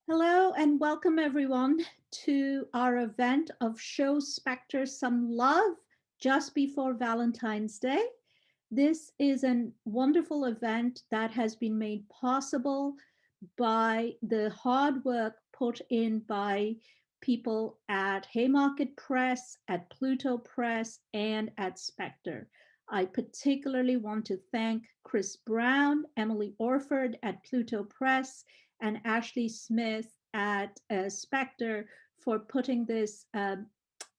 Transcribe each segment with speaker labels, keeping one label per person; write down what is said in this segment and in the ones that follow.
Speaker 1: Hello and welcome everyone to our event of Show Spectre Some Love just before Valentine's Day. This is a wonderful event that has been made possible by the hard work put in by people at Haymarket Press, at Pluto Press, and at Spectre. I particularly want to thank Chris Brown, Emily Orford at Pluto Press, and Ashley Smith at Spectre for putting this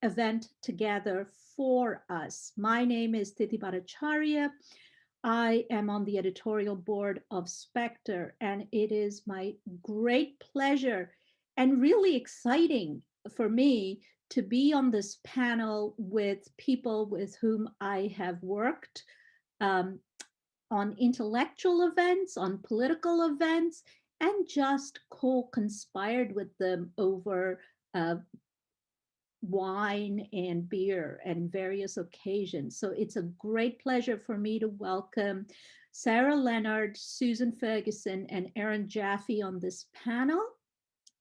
Speaker 1: event together for us. My name is Tithi Bhattacharya. I am on the editorial board of Spectre, and it is my great pleasure and really exciting for me to be on this panel with people with whom I have worked um, on intellectual events, on political events, and just co-conspired with them over uh, wine and beer and various occasions. So it's a great pleasure for me to welcome Sarah Leonard, Susan Ferguson, and Erin Jaffe on this panel.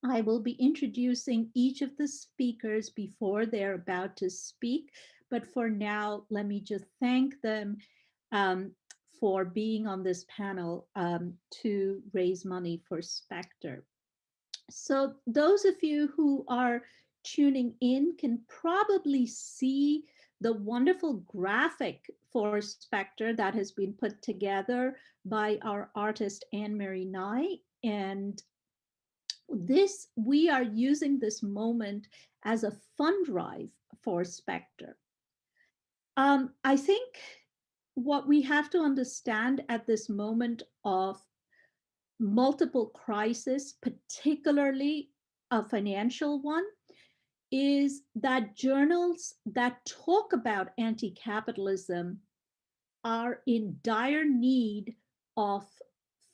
Speaker 1: I will be introducing each of the speakers before they're about to speak. But for now, let me just thank them um, for being on this panel to raise money for Spectre. So those of you who are tuning in can probably see the wonderful graphic for Spectre that has been put together by our artist Anne-Marie Nye. And we are using this moment as a fund drive for Spectre. I think what we have to understand at this moment of multiple crisis, particularly a financial one, is that journals that talk about anti-capitalism are in dire need of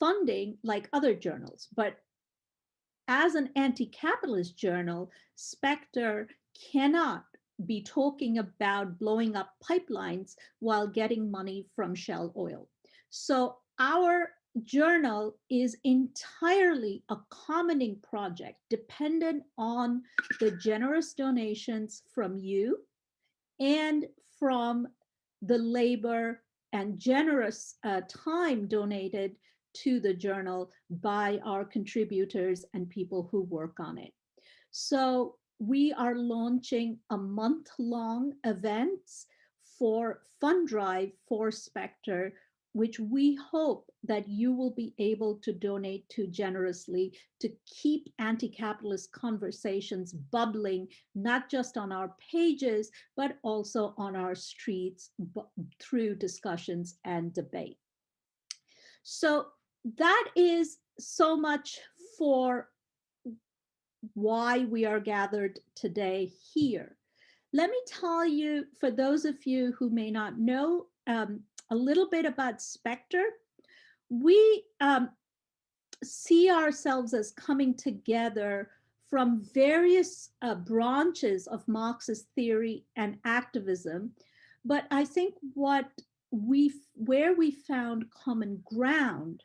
Speaker 1: funding like other journals. But as an anti-capitalist journal, Spectre cannot be talking about blowing up pipelines while getting money from Shell Oil. So our journal is entirely a commenting project dependent on the generous donations from you and from the labor and generous time donated to the journal by our contributors and people who work on it. So we are launching a month-long events for fund drive for Spectre, which we hope that you will be able to donate to generously to keep anti-capitalist conversations bubbling, not just on our pages, but also on our streets through discussions and debate. So that is so much for why we are gathered today here. Let me tell you, for those of you who may not know, a little bit about Spectre. We see ourselves as coming together from various branches of Marxist theory and activism. But I think where we found common ground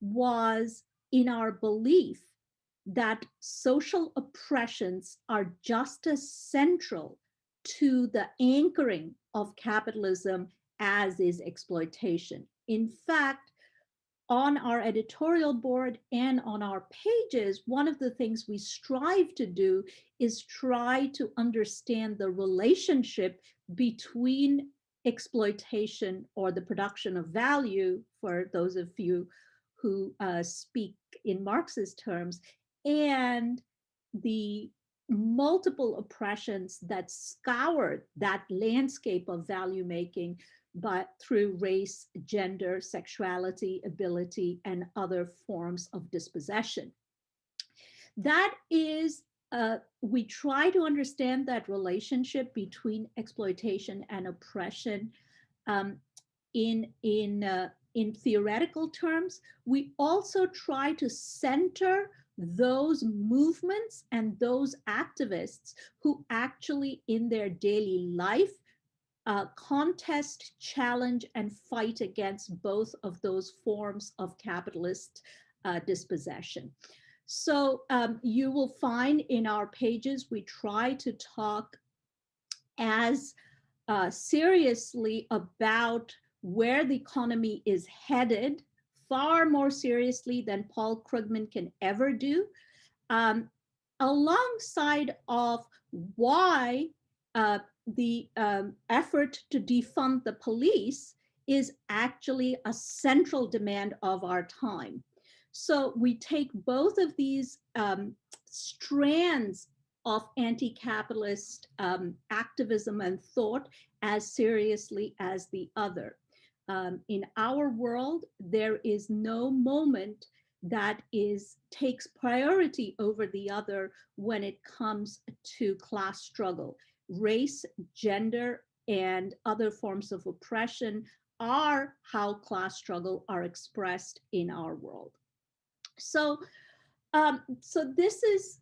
Speaker 1: was in our belief that social oppressions are just as central to the anchoring of capitalism as is exploitation. In fact, on our editorial board and on our pages, one of the things we strive to do is try to understand the relationship between exploitation or the production of value, for those of you who speak in Marxist terms, and the multiple oppressions that scour that landscape of value making, but through race, gender, sexuality, ability, and other forms of dispossession. That is, we try to understand that relationship between exploitation and oppression um, in theoretical terms. We also try to center those movements and those activists who actually in their daily life contest, challenge, and fight against both of those forms of capitalist dispossession. So you will find in our pages, we try to talk as seriously about where the economy is headed, far more seriously than Paul Krugman can ever do, um, alongside of why the effort to defund the police is actually a central demand of our time. So we take both of these strands of anti-capitalist activism and thought as seriously as the other. In our world, there is no moment that takes priority over the other when it comes to class struggle. Race, gender, and other forms of oppression are how class struggle are expressed in our world. So this is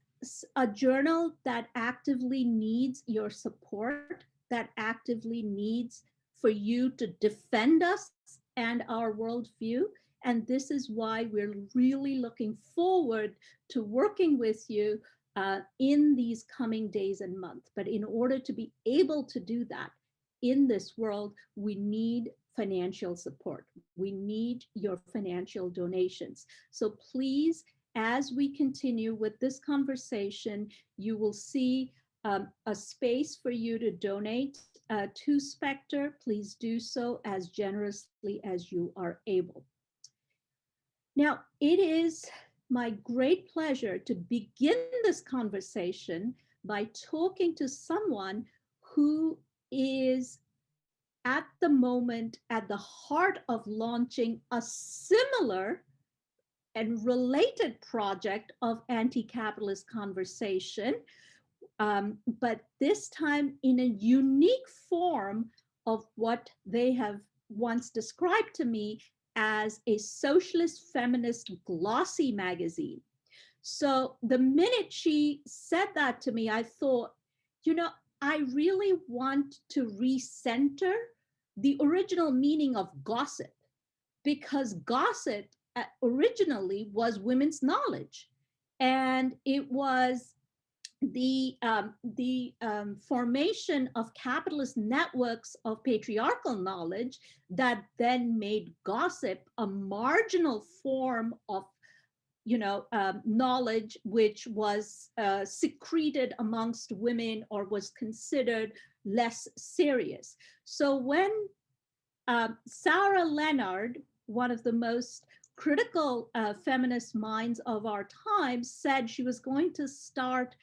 Speaker 1: a journal that actively needs your support, that actively needs for you to defend us and our worldview. And this is why we're really looking forward to working with you in these coming days and months. But in order to be able to do that in this world, we need financial support. We need your financial donations. So please, as we continue with this conversation, you will see a space for you to donate to Spectre. Please do so as generously as you are able. Now, it is my great pleasure to begin this conversation by talking to someone who is at the moment at the heart of launching a similar and related project of anti-capitalist conversation, but this time in a unique form of what they have once described to me as a socialist feminist glossy magazine. So the minute she said that to me, I thought, you know, I really want to recenter the original meaning of gossip, because gossip originally was women's knowledge, and it was the formation of capitalist networks of patriarchal knowledge that then made gossip a marginal form of knowledge which was secreted amongst women or was considered less serious. So when Sarah Leonard, one of the most critical feminist minds of our time, said she was going to start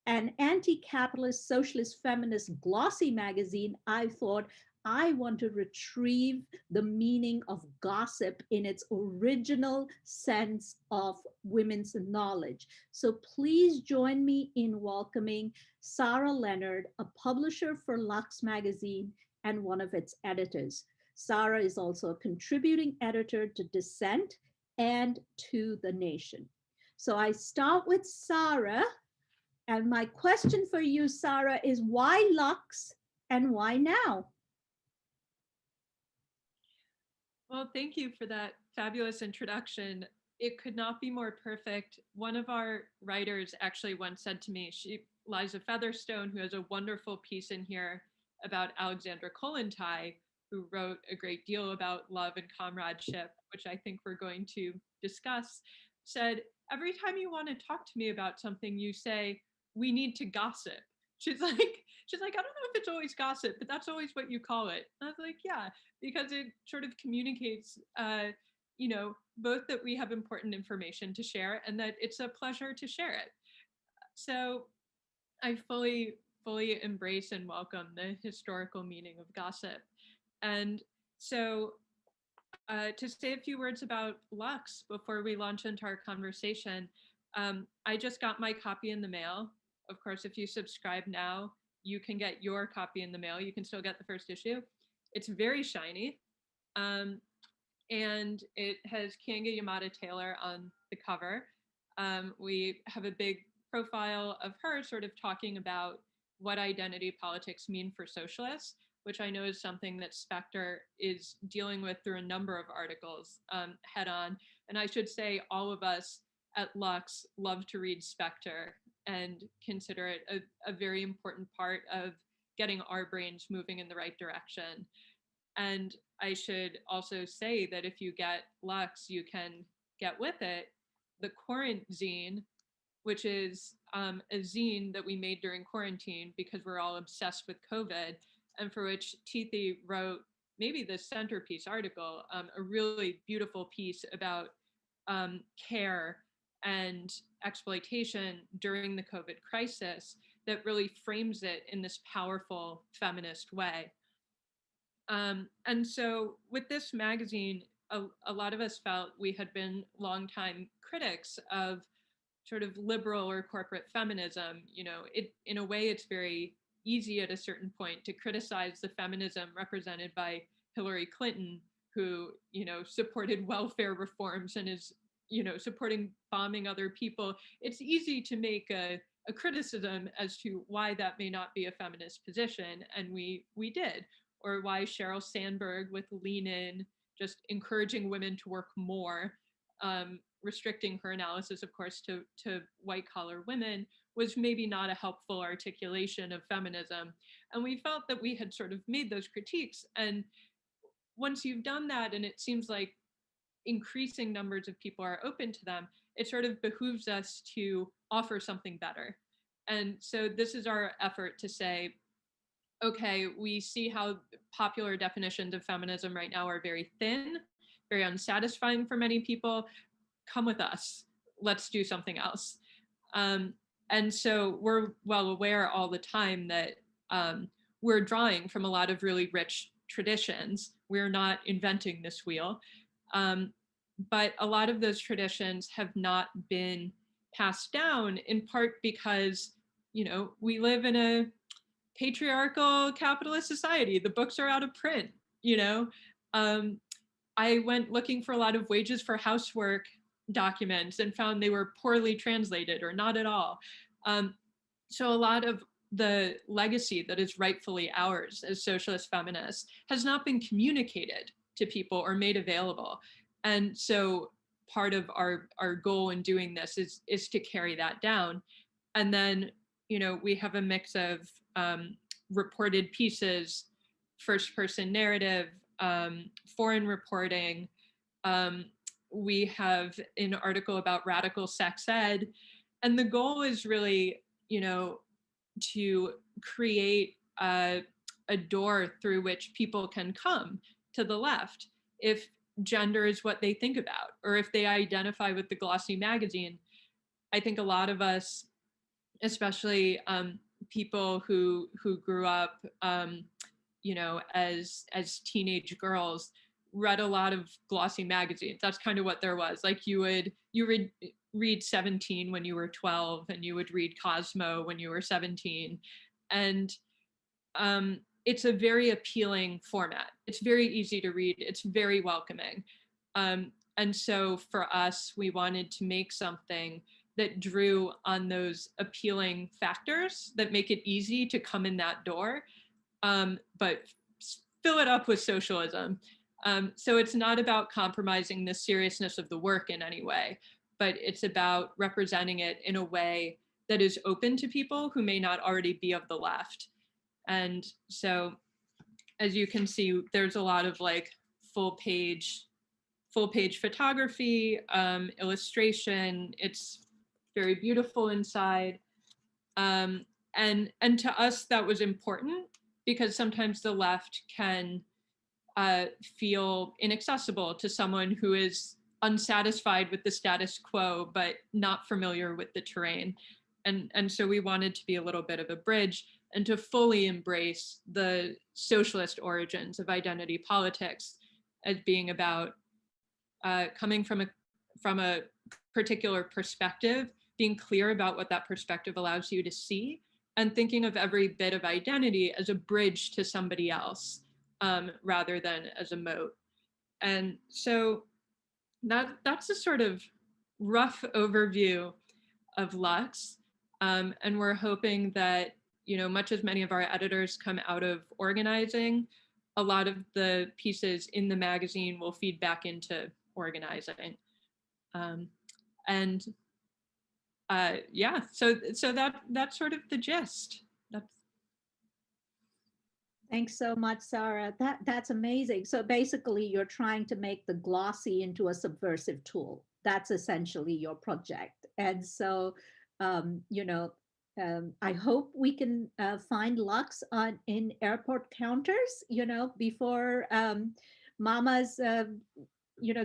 Speaker 1: an anti-capitalist socialist feminist glossy magazine, I thought, I want to retrieve the meaning of gossip in its original sense of women's knowledge. So please join me in welcoming Sarah Leonard, a publisher for Lux magazine and one of its editors. Sarah is also a contributing editor to Dissent and to The Nation. So I start with Sarah. And my question for you, Sarah, is why Lux and why now?
Speaker 2: Well, thank you for that fabulous introduction. It could not be more perfect. One of our writers actually once said to me, Liza Featherstone, who has a wonderful piece in here about Alexandra Kollontai, who wrote a great deal about love and comradeship, which I think we're going to discuss, said, every time you want to talk to me about something, you say, we need to gossip. She's like, I don't know if it's always gossip, but that's always what you call it. And I was like, yeah, because it sort of communicates, both that we have important information to share and that it's a pleasure to share it. So I fully embrace and welcome the historical meaning of gossip. And so to say a few words about Lux before we launch into our conversation, I just got my copy in the mail. Of course, if you subscribe now, you can get your copy in the mail. You can still get the first issue. It's very shiny. And it has Kanga Yamada Taylor on the cover. We have a big profile of her sort of talking about what identity politics mean for socialists, which I know is something that Spectre is dealing with through a number of articles head on. And I should say all of us at Lux love to read Spectre and consider it a very important part of getting our brains moving in the right direction. And I should also say that if you get Lux, you can get with it the Quarant Zine, which is a zine that we made during quarantine because we're all obsessed with COVID, and for which Tithi wrote maybe the centerpiece article, a really beautiful piece about care and exploitation during the COVID crisis that really frames it in this powerful feminist way. And so with this magazine, a lot of us felt we had been longtime critics of sort of liberal or corporate feminism. You know, it, in a way, it's very easy at a certain point to criticize the feminism represented by Hillary Clinton, who, you know, supported welfare reforms and is, you know, supporting bombing other people. It's easy to make a criticism as to why that may not be a feminist position, and we did. Or why Sheryl Sandberg with Lean In, just encouraging women to work more, restricting her analysis, of course, to white collar women, was maybe not a helpful articulation of feminism. And we felt that we had sort of made those critiques. And once you've done that, and it seems like increasing numbers of people are open to them, it sort of behooves us to offer something better. And so this is our effort to say, okay, we see how popular definitions of feminism right now are very thin, very unsatisfying for many people. Come with us. Let's do something else. And so we're well aware all the time that we're drawing from a lot of really rich traditions. We're not inventing this wheel. But a lot of those traditions have not been passed down, in part because, you know, we live in a patriarchal capitalist society. The books are out of print, you know. I went looking for a lot of wages for housework documents and found they were poorly translated or not at all. So a lot of the legacy that is rightfully ours as socialist feminists has not been communicated to people or made available. And so part of our goal in doing this is to carry that down. And then, you know, we have a mix of reported pieces, first person narrative, foreign reporting. We have an article about radical sex ed. And the goal is really, you know, to create a door through which people can come to the left if gender is what they think about, or if they identify with the glossy magazine. I think a lot of us, especially people who grew up, you know, as teenage girls, read a lot of glossy magazines. That's kind of what there was. Like you would read 17 when you were 12, and you would read Cosmo when you were 17, and it's a very appealing format. It's very easy to read. It's very welcoming. And so for us, we wanted to make something that drew on those appealing factors that make it easy to come in that door, but fill it up with socialism. So it's not about compromising the seriousness of the work in any way, but it's about representing it in a way that is open to people who may not already be of the left. And so, as you can see, there's a lot of like full page photography, illustration. It's very beautiful inside. And to us, that was important because sometimes the left can feel inaccessible to someone who is unsatisfied with the status quo, but not familiar with the terrain. And so we wanted to be a little bit of a bridge and to fully embrace the socialist origins of identity politics as being about coming from a particular perspective, being clear about what that perspective allows you to see, and thinking of every bit of identity as a bridge to somebody else, rather than as a moat. And so that's a sort of rough overview of Lux. And we're hoping that, you know, much as many of our editors come out of organizing, a lot of the pieces in the magazine will feed back into organizing. And yeah, so that's sort of the gist. That's
Speaker 1: Thanks so much, Sarah. That's amazing. So basically, you're trying to make the glossy into a subversive tool. That's essentially your project. And so, you know, I hope we can find Lux on in airport counters. You know, before mamas,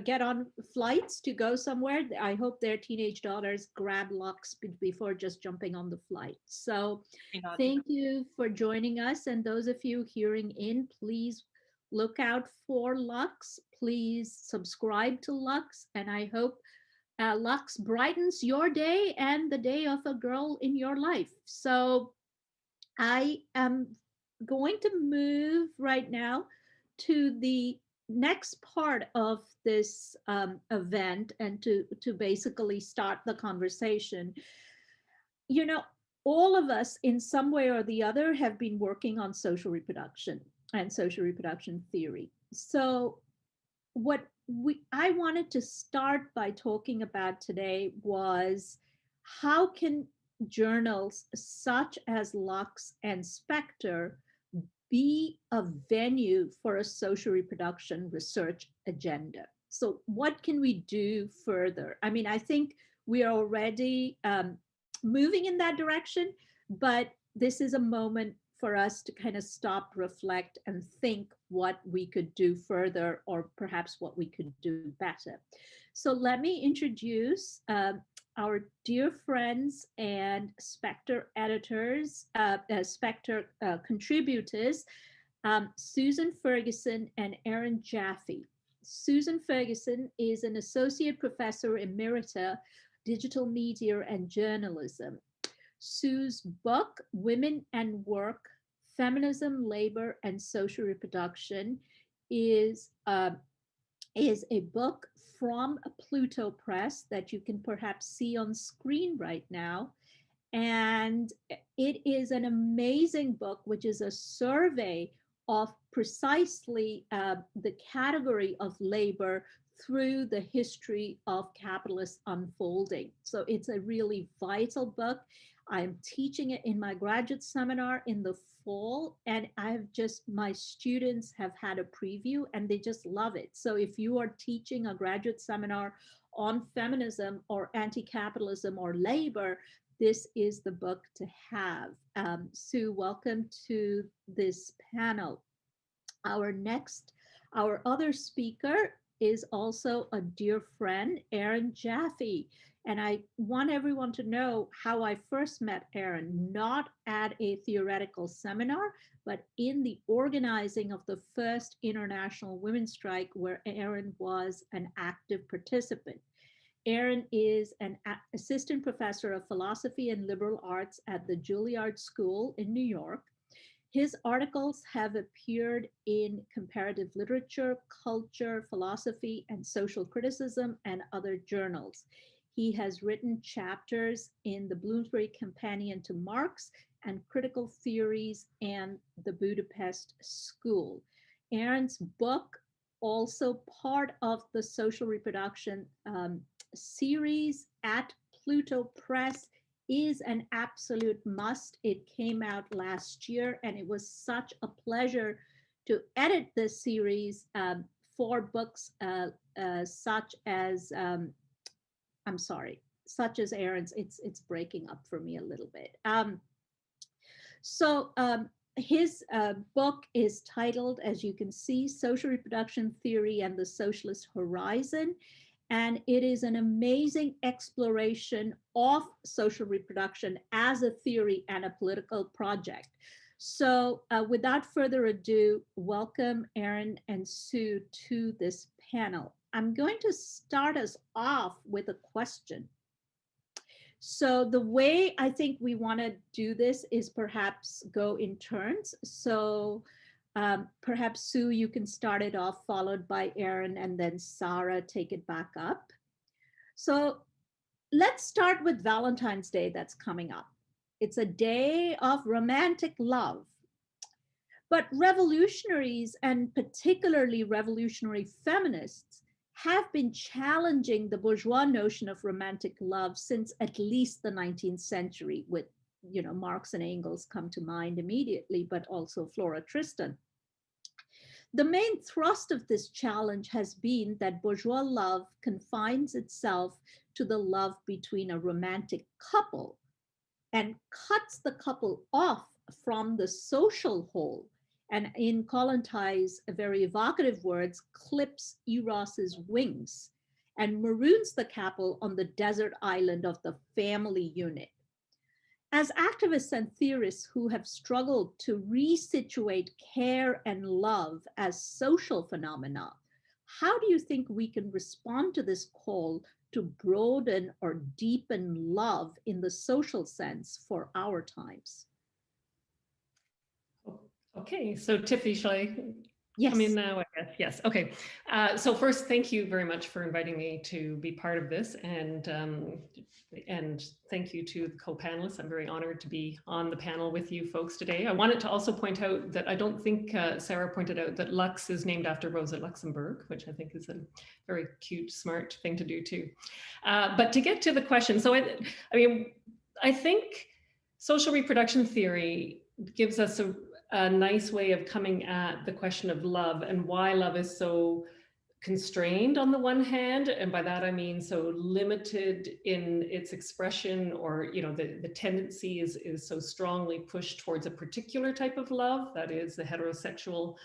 Speaker 1: get on flights to go somewhere. I hope their teenage daughters grab Lux before just jumping on the flight. So
Speaker 2: on to
Speaker 1: thank you for joining us. And those of you hearing in, please look out for Lux. Please subscribe to Lux. And I hope Lux brightens your day and the day of a girl in your life. So I am going to move right now to the next part of this event and to basically start the conversation. You know, all of us in some way or the other have been working on social reproduction and social reproduction theory. So what we I wanted to start by talking about today was how can journals such as Lux and Spectre be a venue for a social reproduction research agenda? So what can we do further? I mean, I think we are already moving in that direction, but this is a moment for us to kind of stop, reflect, and think what we could do further, or perhaps what we could do better. So let me introduce our dear friends and Spectre editors, Spectre contributors, Susan Ferguson and Erin Jaffe. Susan Ferguson is an associate professor emerita, digital media and journalism. Sue's book, Women and Work, Feminism, Labor, and Social Reproduction, is, uh, is a book from Pluto Press that you can perhaps see on screen right now. And it is an amazing book, which is a survey of precisely the category of labor through the history of capitalist unfolding. So it's a really vital book. I'm teaching it in my graduate seminar in the fall, and my students have had a preview and they just love it. So if you are teaching a graduate seminar on feminism or anti-capitalism or labor, this is the book to have. Sue, welcome to this panel. Our other speaker is also a dear friend, Erin Jaffe. And I want everyone to know how I first met Erin, not at a theoretical seminar, but in the organizing of the first international women's strike, where Erin was an active participant. Erin is an assistant professor of philosophy and liberal arts at the Juilliard School in New York. His articles have appeared in comparative literature, culture, philosophy, and social criticism, and other journals. He has written chapters in the Bloomsbury Companion to Marx and Critical Theories and the Budapest School. Erin's book, also part of the social reproduction series at Pluto Press, is an absolute must. It came out last year, and it was such a pleasure to edit this series for books such as such as Erin's. It's breaking up for me a little bit. His book is titled, as you can see, Social Reproduction Theory and the Socialist Horizon. And it is an amazing exploration of social reproduction as a theory and a political project. So without further ado, welcome Erin and Sue to this panel. I'm going to start us off with a question. So the way I think we want to do this is perhaps go in turns. So perhaps Sue, you can start it off, followed by Erin, and then Sarah take it back up. So let's start with Valentine's Day that's coming up. It's a day of romantic love. But revolutionaries, and particularly revolutionary feminists, have been challenging the bourgeois notion of romantic love since at least the 19th century, with, Marx and Engels come to mind immediately, but also Flora Tristan. The main thrust of this challenge has been that bourgeois love confines itself to the love between a romantic couple and cuts the couple off from the social whole. And in Kollontái's very evocative words, clips Eros's wings and maroons the couple on the desert island of the family unit. As activists and theorists who have struggled to resituate care and love as social phenomena, how do you think we can respond to this call to broaden or deepen love in the social sense for our times?
Speaker 3: Okay, so Tithi, shall I
Speaker 1: Yes.
Speaker 3: come in now? I guess. Yes. Okay. So first, thank you very much for inviting me to be part of this, and thank you to the co-panelists. I'm very honored to be on the panel with you folks today. I wanted to also point out that I don't think Sarah pointed out that Lux is named after Rosa Luxemburg, which I think is a very cute, smart thing to do too. But to get to the question, so I think social reproduction theory gives us a nice way of coming at the question of love and why love is so constrained on the one hand, and by that I mean so limited in its expression, or the tendency is so strongly pushed towards a particular type of love, that is the heterosexual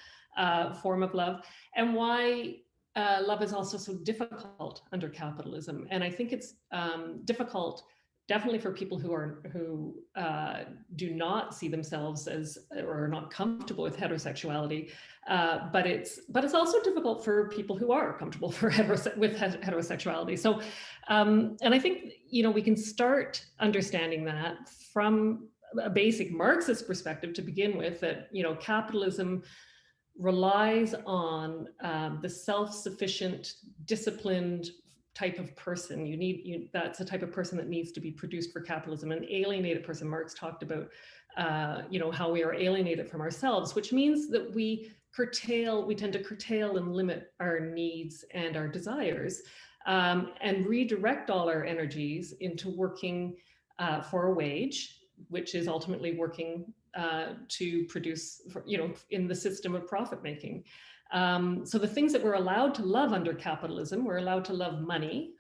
Speaker 3: form of love, and why love is also so difficult under capitalism. And I think it's difficult definitely for people who do not see themselves as, or are not comfortable with heterosexuality, but it's also difficult for people who are comfortable with heterosexuality. So, and I think we can start understanding that from a basic Marxist perspective to begin with, that capitalism relies on the self-sufficient, disciplined type of person. That's the type of person that needs to be produced for capitalism. An alienated person. Marx talked about how we are alienated from ourselves, which means that we tend to curtail and limit our needs and our desires, and redirect all our energies into working for a wage, which is ultimately working to produce, in the system of profit making. So the things that we're allowed to love under capitalism, we're allowed to love money,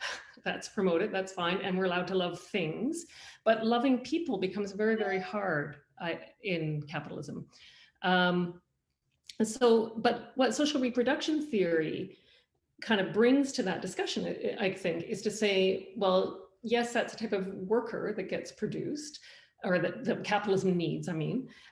Speaker 3: that's promoted, that's fine, and we're allowed to love things, but loving people becomes very, very hard in capitalism. But what social reproduction theory kind of brings to that discussion, I think, is to say, well, yes, that's a type of worker that gets produced, or that capitalism needs,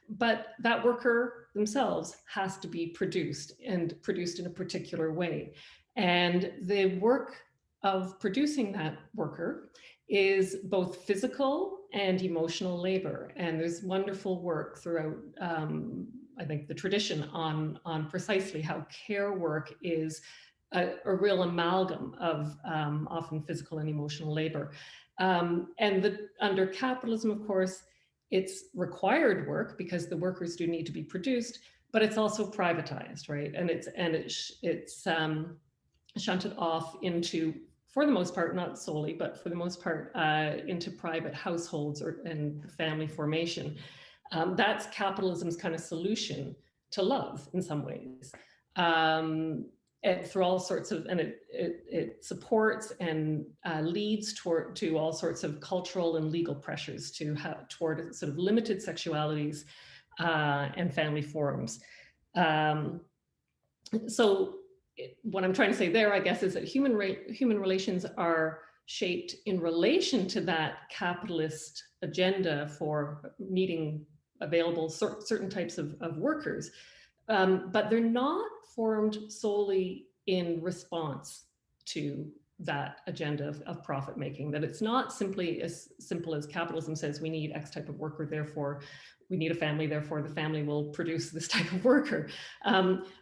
Speaker 3: but that worker themselves has to be produced, and produced in a particular way. And the work of producing that worker is both physical and emotional labor. And there's wonderful work throughout, I think, the tradition on precisely how care work is a real amalgam of often physical and emotional labor. And under capitalism, of course, it's required work because the workers do need to be produced, but it's also privatized, right? And it's shunted off into, for the most part, not solely, but for the most part, into private households and family formation. That's capitalism's kind of solution to love in some ways. And through all sorts of, and it supports and leads to all sorts of cultural and legal pressures toward sort of limited sexualities and family forms. So what I'm trying to say there, I guess, is that human relations are shaped in relation to that capitalist agenda for needing available certain types of workers, but they're not formed solely in response to that agenda of profit making, that it's not simply as simple as capitalism says we need X type of worker, therefore we need a family, therefore the family will produce this type of worker.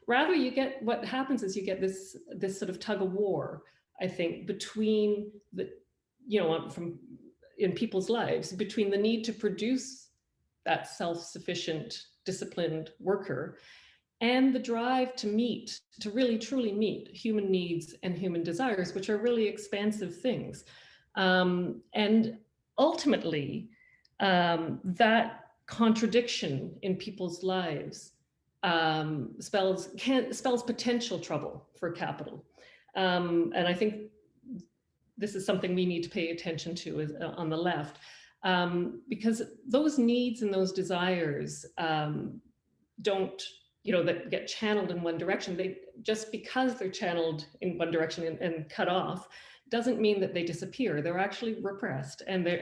Speaker 3: Rather, what happens is you get this sort of tug of war, I think, between in people's lives, between the need to produce that self-sufficient, disciplined worker and the drive to really truly meet human needs and human desires, which are really expansive things. And ultimately, that contradiction in people's lives spells potential trouble for capital. And I think this is something we need to pay attention to on the left, because those needs and those desires don't, that get channeled in one direction. Just because they're channeled in one direction and cut off doesn't mean that they disappear. They're actually repressed, and they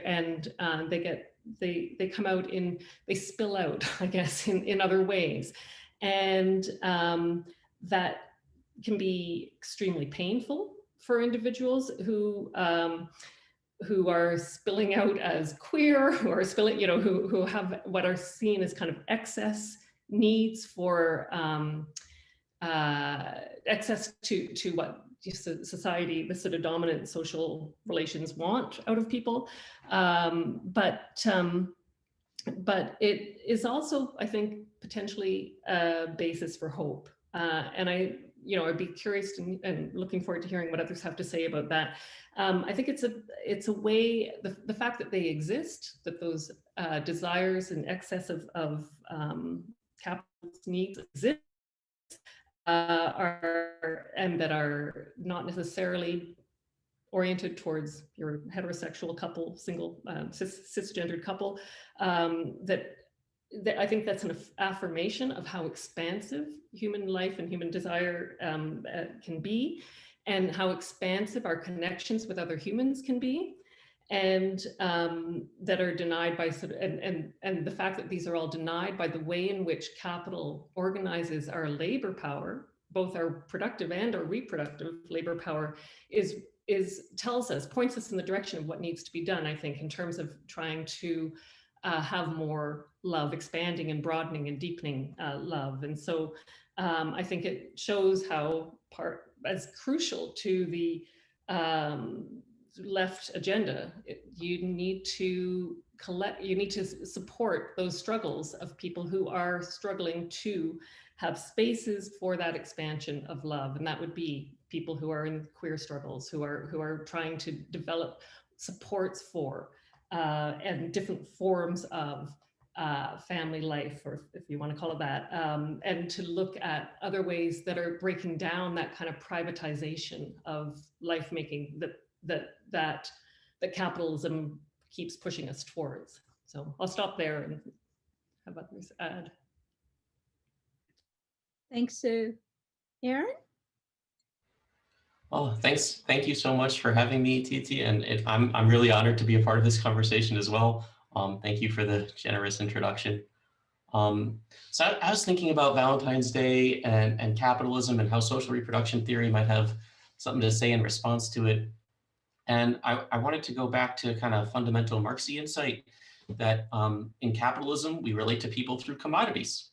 Speaker 3: come out they spill out, I guess, in other ways. And that can be extremely painful for individuals who are spilling out as queer, who are spilling, who have what are seen as kind of excess needs for access to what society, the sort of dominant social relations want out of people. But it is also, I think, potentially a basis for hope. And I'd be curious and looking forward to hearing what others have to say about that. I think it's a way, the fact that they exist, that those desires and excess of capitalist needs exist, and that are not necessarily oriented towards your heterosexual couple, single cisgendered couple, that I think that's an affirmation of how expansive human life and human desire can be, and how expansive our connections with other humans can be, and that are denied by and the fact that these are all denied by the way in which capital organizes our labor power, both our productive and our reproductive labor power, points us in the direction of what needs to be done, I think, in terms of trying to have more love, expanding and broadening and deepening love. And so I think it shows how as crucial to the left agenda, you need to support those struggles of people who are struggling to have spaces for that expansion of love. And that would be people who are in queer struggles, who are trying to develop supports for and different forms of family life, or if you want to call it that, and to look at other ways that are breaking down that kind of privatization of life making that capitalism keeps pushing us towards. So I'll stop there and have others add.
Speaker 1: Thanks, Sue. Aaron?
Speaker 4: Oh, thanks. Thank you so much for having me, Tithi. And I'm really honored to be a part of this conversation as well. Thank you for the generous introduction. So I was thinking about Valentine's Day and capitalism and how social reproduction theory might have something to say in response to it. And I wanted to go back to kind of fundamental Marxian insight that in capitalism, we relate to people through commodities.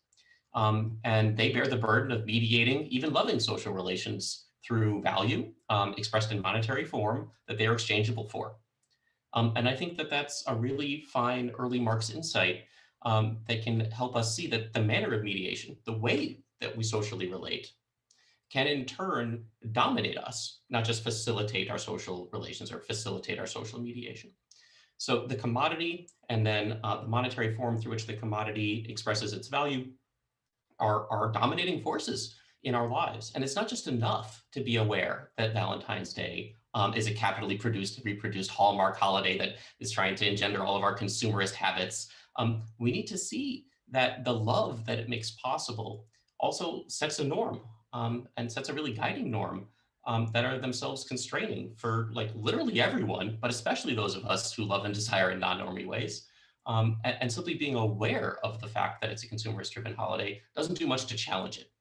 Speaker 4: And they bear the burden of mediating, even loving social relations through value expressed in monetary form that they are exchangeable for. And I think that that's a really fine early Marx insight that can help us see that the manner of mediation, the way that we socially relate, can in turn dominate us, not just facilitate our social relations or facilitate our social mediation. So the commodity and then the monetary form through which the commodity expresses its value are dominating forces in our lives. And it's not just enough to be aware that Valentine's Day is a capitally produced, reproduced hallmark holiday that is trying to engender all of our consumerist habits. We need to see that the love that it makes possible also sets a norm and sets a really guiding norm that are themselves constraining for like literally everyone, but especially those of us who love and desire in non-normie ways. And simply being aware of the fact that it's a consumerist-driven holiday doesn't do much to challenge it.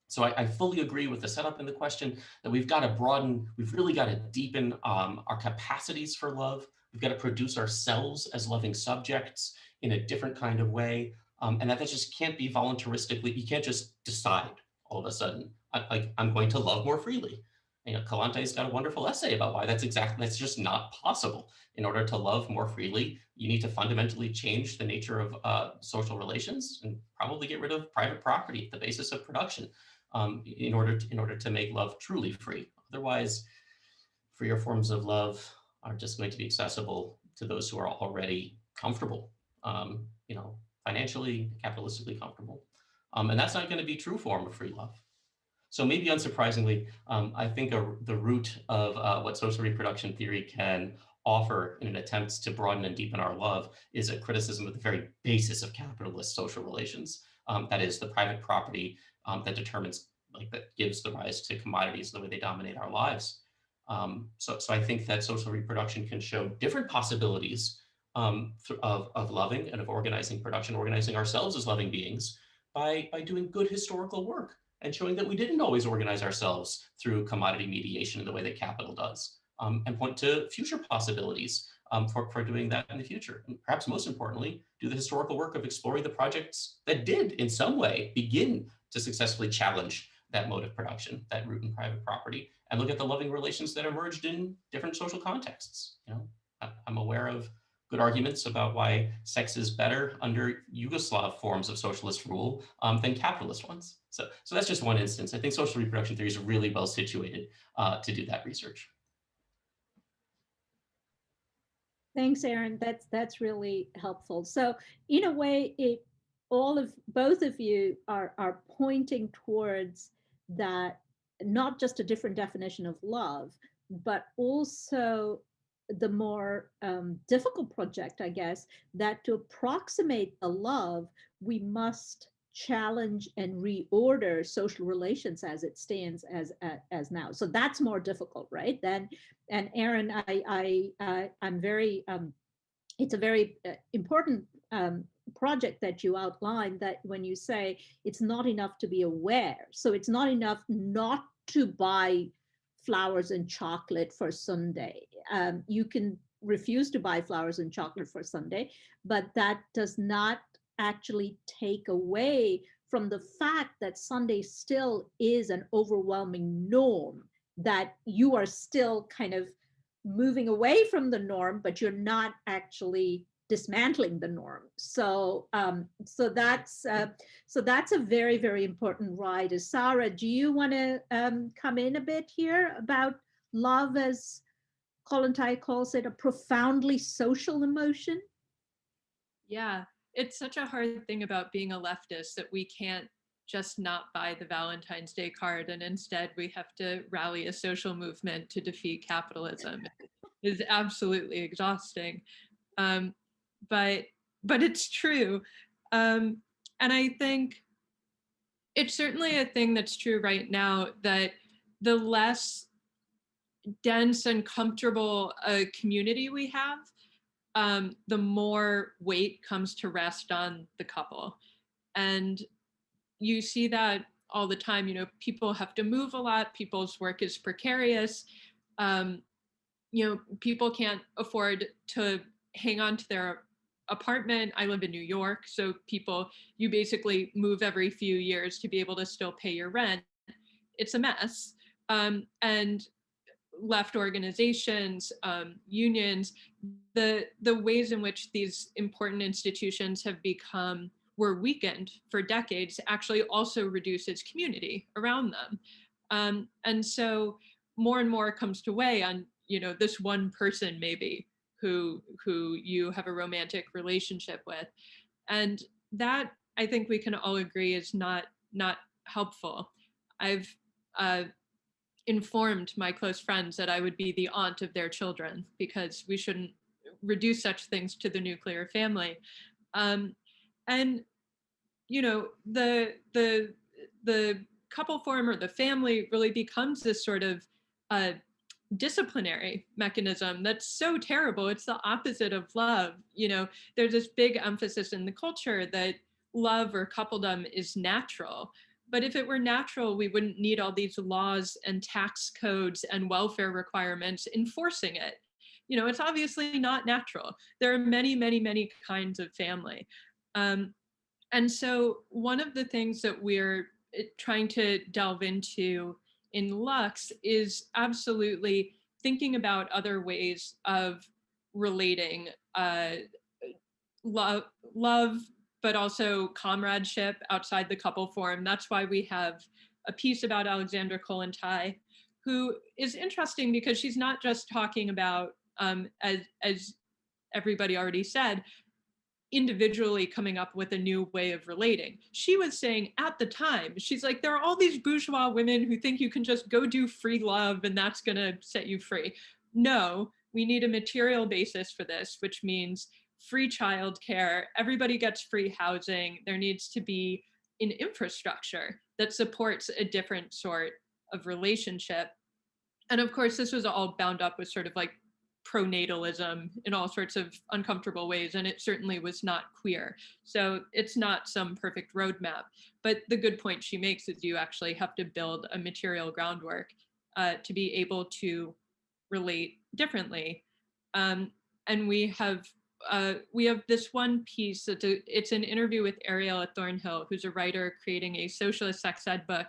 Speaker 4: So I fully agree with the setup in the question that we've got to broaden, we've really got to deepen our capacities for love. We've got to produce ourselves as loving subjects in a different kind of way. And that just can't be voluntaristically, you can't just decide all of a sudden, I'm going to love more freely. Kalante's got a wonderful essay about why that's just not possible. In order to love more freely, you need to fundamentally change the nature of social relations and probably get rid of private property at the basis of production in order to make love truly free. Otherwise, freer forms of love are just going to be accessible to those who are already comfortable, financially, capitalistically comfortable. And that's not going to be a true form of free love. So maybe unsurprisingly, I think the root of what social reproduction theory can offer in an attempt to broaden and deepen our love is a criticism of the very basis of capitalist social relations. That is the private property that determines, that gives the rise to commodities and the way they dominate our lives. So I think that social reproduction can show different possibilities of loving and of organizing production, organizing ourselves as loving beings by doing good historical work and showing that we didn't always organize ourselves through commodity mediation in the way that capital does, and point to future possibilities for doing that in the future. And perhaps most importantly, do the historical work of exploring the projects that did in some way begin to successfully challenge that mode of production, that root in private property, and look at the loving relations that emerged in different social contexts. I'm aware of good arguments about why sex is better under Yugoslav forms of socialist rule than capitalist ones. So that's just one instance. I think social reproduction theory is really well situated to do that research.
Speaker 1: Thanks, Aaron. That's really helpful. So in a way, both of you are pointing towards that, not just a different definition of love, but also the more difficult project, I guess, that to approximate the love, we must challenge and reorder social relations as it stands as now. So that's more difficult, right? And Aaron, I'm very, it's a very important project that you outlined, that when you say it's not enough to be aware. So it's not enough not to buy flowers and chocolate for Sunday. You can refuse to buy flowers and chocolate for Sunday, but that does not actually take away from the fact that Sunday still is an overwhelming norm, that you are still kind of moving away from the norm, but you're not actually dismantling the norm. So that's a very, very important right. Sarah, do you want to come in a bit here about love, as Kollontai calls it, a profoundly social emotion?
Speaker 2: Yeah, it's such a hard thing about being a leftist that we can't just not buy the Valentine's Day card, and instead we have to rally a social movement to defeat capitalism. It is absolutely exhausting. But it's true. And I think it's certainly a thing that's true right now, that the less dense and comfortable a community we have, the more weight comes to rest on the couple. And you see that all the time. People have to move a lot. People's work is precarious. People can't afford to hang on to their apartment. I live in New York, so you basically move every few years to be able to still pay your rent. It's a mess. And left organizations, unions, the ways in which these important institutions were weakened for decades actually also reduces community around them. And so more and more comes to weigh on, this one person maybe who you have a romantic relationship with. And that, I think we can all agree, is not helpful. I've informed my close friends that I would be the aunt of their children, because we shouldn't reduce such things to the nuclear family. And the couple form, or the family, really becomes this sort of disciplinary mechanism that's so terrible. It's the opposite of love. There's this big emphasis in the culture that love or coupledom is natural. But if it were natural, we wouldn't need all these laws and tax codes and welfare requirements enforcing it. It's obviously not natural. There are many, many, many kinds of family. And so one of the things that we're trying to delve into in Lux is absolutely thinking about other ways of relating, love, but also comradeship outside the couple form. That's why we have a piece about Alexandra Kollontai, who is interesting because she's not just talking about, as everybody already said, individually coming up with a new way of relating. She was saying at the time, she's like, there are all these bourgeois women who think you can just go do free love and that's gonna set you free. No, we need a material basis for this, which means free childcare, everybody gets free housing, there needs to be an infrastructure that supports a different sort of relationship. And of course, this was all bound up with sort of like pronatalism in all sorts of uncomfortable ways, and it certainly was not queer. So it's not some perfect roadmap. But the good point she makes is you actually have to build a material groundwork to be able to relate differently. And we have this one piece that it's an interview with Ariella Thornhill, who's a writer creating a socialist sex ed book,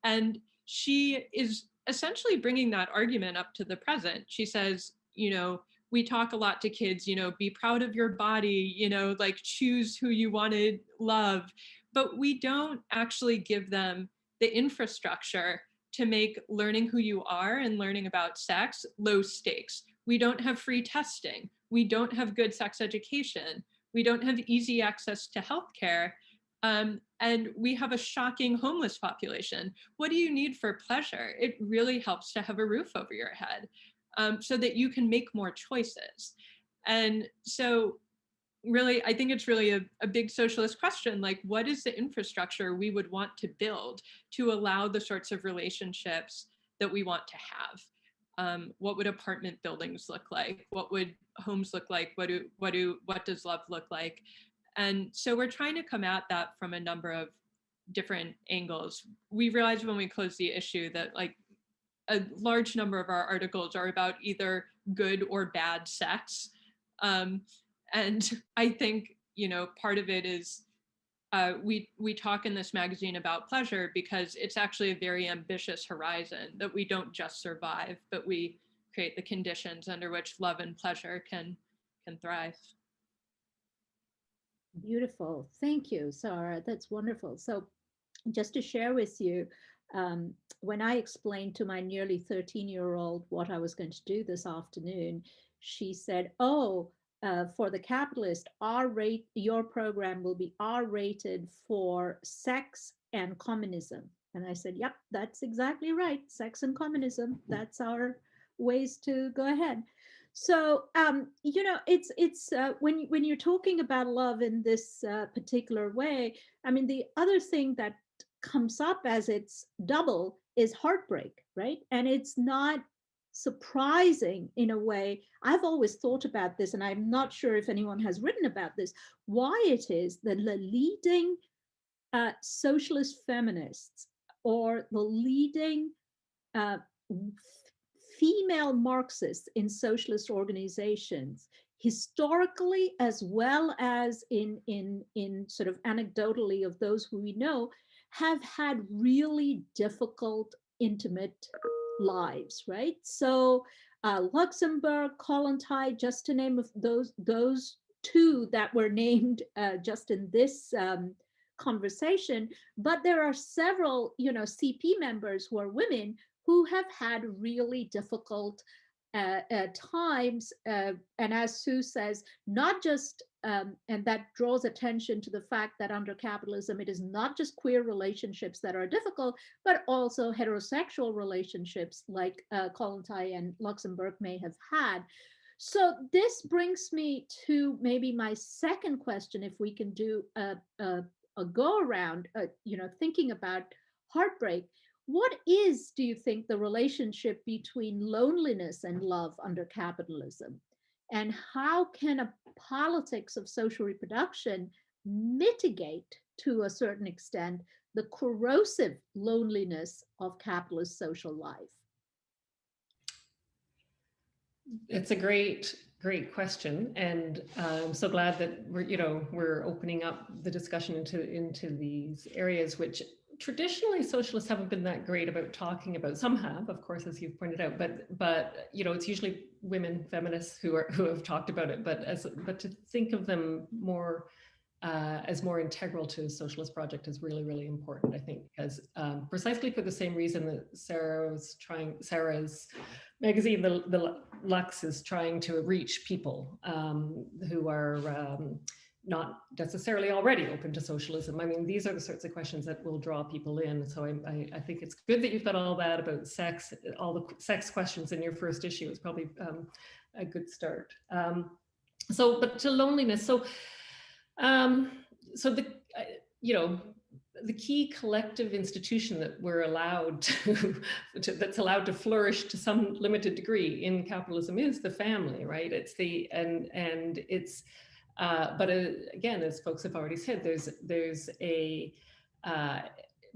Speaker 2: and she is essentially bringing that argument up to the present. She says, you know, we talk a lot to kids, you know, be proud of your body, you know, like choose who you want to love, but we don't actually give them the infrastructure to make learning who you are and learning about sex low stakes. We don't have free testing. We don't have good sex education. We don't have easy access to healthcare. And we have a shocking homeless population. What do you need for pleasure? It really helps to have a roof over your head, so that you can make more choices. And so really, I think it's really a big socialist question, like what is the infrastructure we would want to build to allow the sorts of relationships that we want to have? What would apartment buildings look like? What would homes look like? What does love look like? And so we're trying to come at that from a number of different angles. We realized when we closed the issue that like a large number of our articles are about either good or bad sex. And I think, you know, part of it is we talk in this magazine about pleasure because it's actually a very ambitious horizon that we don't just survive, but we create the conditions under which love and pleasure can thrive.
Speaker 1: Beautiful. Thank you, Sarah. That's wonderful. So just to share with you, when I explained to my nearly 13-year-old what I was going to do this afternoon, she said, oh, for the Capitalist, your program will be R-rated for sex and communism. And I said, yep, that's exactly right. Sex and communism, that's our ways to go ahead. So, you know, it's when you're talking about love in this particular way, I mean, the other thing that comes up as its double is heartbreak, right? And it's not surprising in a way. I've always thought about this, and I'm not sure if anyone has written about this, why it is that the leading socialist feminists or the leading female Marxists in socialist organizations, historically as well as in sort of anecdotally of those who we know, have had really difficult, intimate lives, right? So Luxemburg, Kollontai, just to name of those two that were named just in this conversation, but there are several, you know, CP members who are women who have had really difficult times. And as Sue says, not just, and that draws attention to the fact that under capitalism, it is not just queer relationships that are difficult, but also heterosexual relationships like Kollontai and Luxemburg may have had. So this brings me to maybe my second question, if we can do a go around, you know, thinking about heartbreak. What is, do you think, the relationship between loneliness and love under capitalism? And how can a politics of social reproduction mitigate, to a certain extent, the corrosive loneliness of capitalist social life?
Speaker 3: It's a great question, and I'm so glad that we're opening up the discussion into these areas, which traditionally socialists haven't been that great about talking about, some have, of course, as you've pointed out, but you know, it's usually women feminists who have talked about it, but to think of them more as more integral to the socialist project is really, really important, I think, because precisely for the same reason that Sarah's magazine, the Lux, is trying to reach people who are not necessarily already open to socialism. I mean, these are the sorts of questions that will draw people in. So I think it's good that you've got all that about sex, all the sex questions in your first issue is probably a good start. But to loneliness, so the, you know, the key collective institution that we're allowed that's allowed to flourish to some limited degree in capitalism is the family, right? It's the, and it's, but again, as folks have already said, there's a,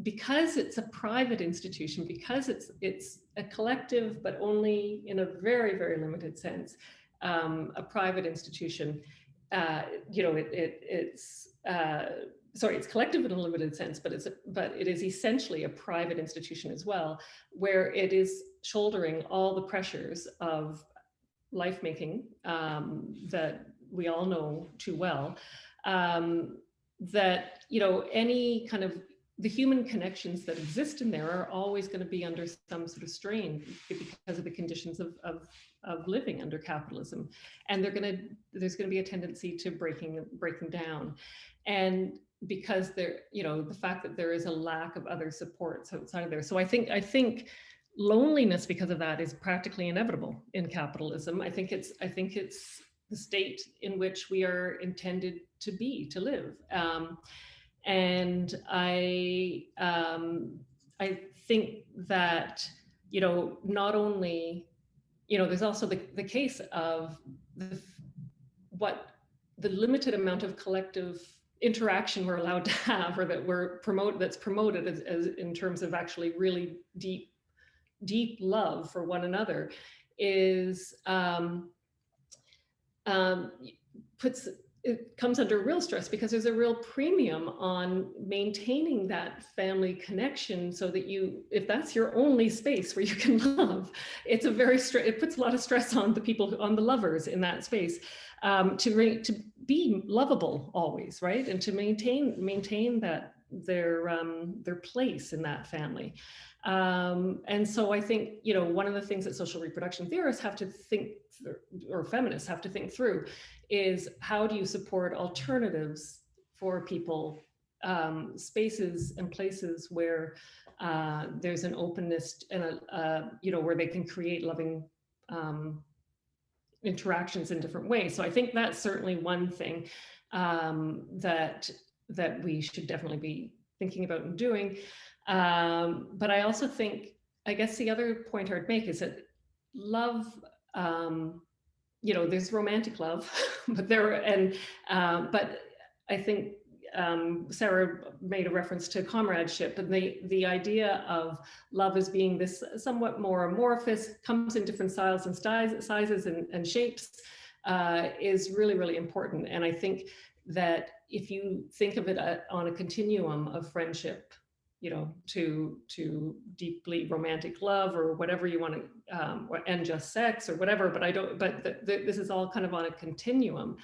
Speaker 3: because it's a private institution, because it's a collective, but only in a very, very limited sense, a private institution, you know, it's collective in a limited sense, but it is essentially a private institution as well, where it is shouldering all the pressures of life making that we all know too well, that, you know, any kind of the human connections that exist in there are always going to be under some sort of strain because of the conditions of living under capitalism, and there's going to be a tendency to breaking down, and because there, you know, the fact that there is a lack of other supports outside of there. So I think loneliness because of that is practically inevitable in capitalism. I think it's the state in which we are intended to live. And I think that, you know, not only, you know, there's also the case of the limited amount of collective interaction we're allowed to have, or that's promoted as in terms of actually really deep love for one another, is it comes under real stress, because there's a real premium on maintaining that family connection, so that if that's your only space where you can love, it puts a lot of stress on the people, on the lovers in that space, to be lovable always, right? And to maintain that their place in that family. And so I think, you know, one of the things that social reproduction theorists have to think, or feminists have to think through, is how do you support alternatives for people, spaces and places where there's an openness and you know, where they can create loving interactions in different ways. So I think that's certainly one thing that we should definitely be thinking about and doing. But I also think, I guess the other point I would make is that love, you know, there's romantic love, but but I think Sarah made a reference to comradeship, and the idea of love as being this somewhat more amorphous, comes in different styles and sizes and shapes, is really, really important. And I think that if you think of it on a continuum of friendship, you know, to deeply romantic love, or whatever you want to, and just sex or whatever, but this is all kind of on a continuum.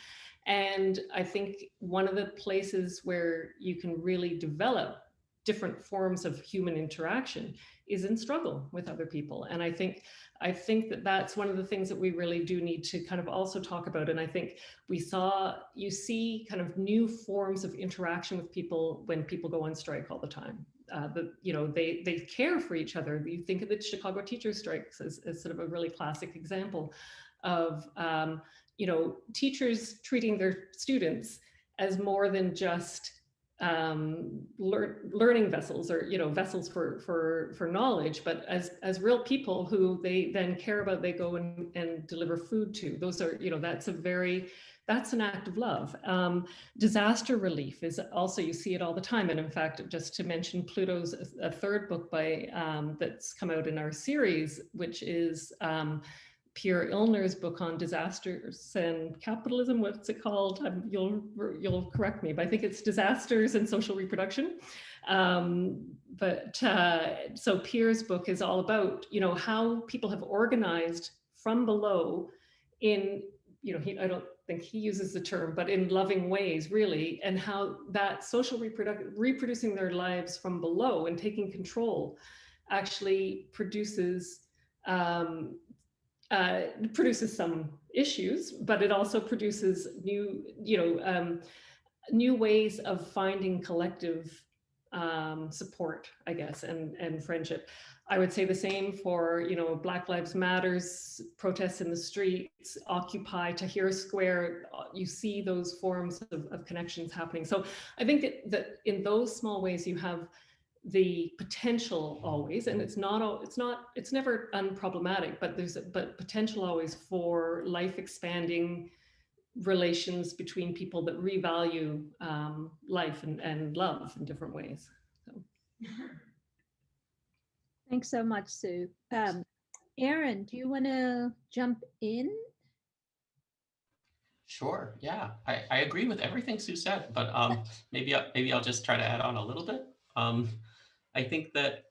Speaker 3: And I think one of the places where you can really develop different forms of human interaction is in struggle with other people. And I think that that's one of the things that we really do need to kind of also talk about. And I think you see kind of new forms of interaction with people when people go on strike all the time. You know, they care for each other. You think of the Chicago teachers' strikes as sort of a really classic example of, you know, teachers treating their students as more than just learning vessels, or, you know, vessels for knowledge, but as real people who they then care about, they go and deliver food to. Those are, you know, that's an act of love. Disaster relief is also, you see it all the time. And in fact, just to mention Pluto's a third book by that's come out in our series, which is Pierre Illner's book on disasters and capitalism. What's it called? You'll correct me, but I think it's Disasters and Social Reproduction. So Pierre's book is all about, how people have organized from below in, I don't think he uses the term, but in loving ways, really, and how that social reproducing their lives from below and taking control actually produces some issues, but it also produces new ways of finding collective support, I guess, and friendship. I would say the same for, Black Lives Matters protests in the streets, Occupy, Tahrir Square. You see those forms of connections happening. So I think that in those small ways you have the potential always, and it's never unproblematic, but there's potential always for life expanding relations between people that revalue life and love in different ways. So.
Speaker 1: Thanks so much, Sue. Aaron, do you want to jump in?
Speaker 4: Sure. Yeah, I agree with everything Sue said, but maybe I'll just try to add on a little bit. I think that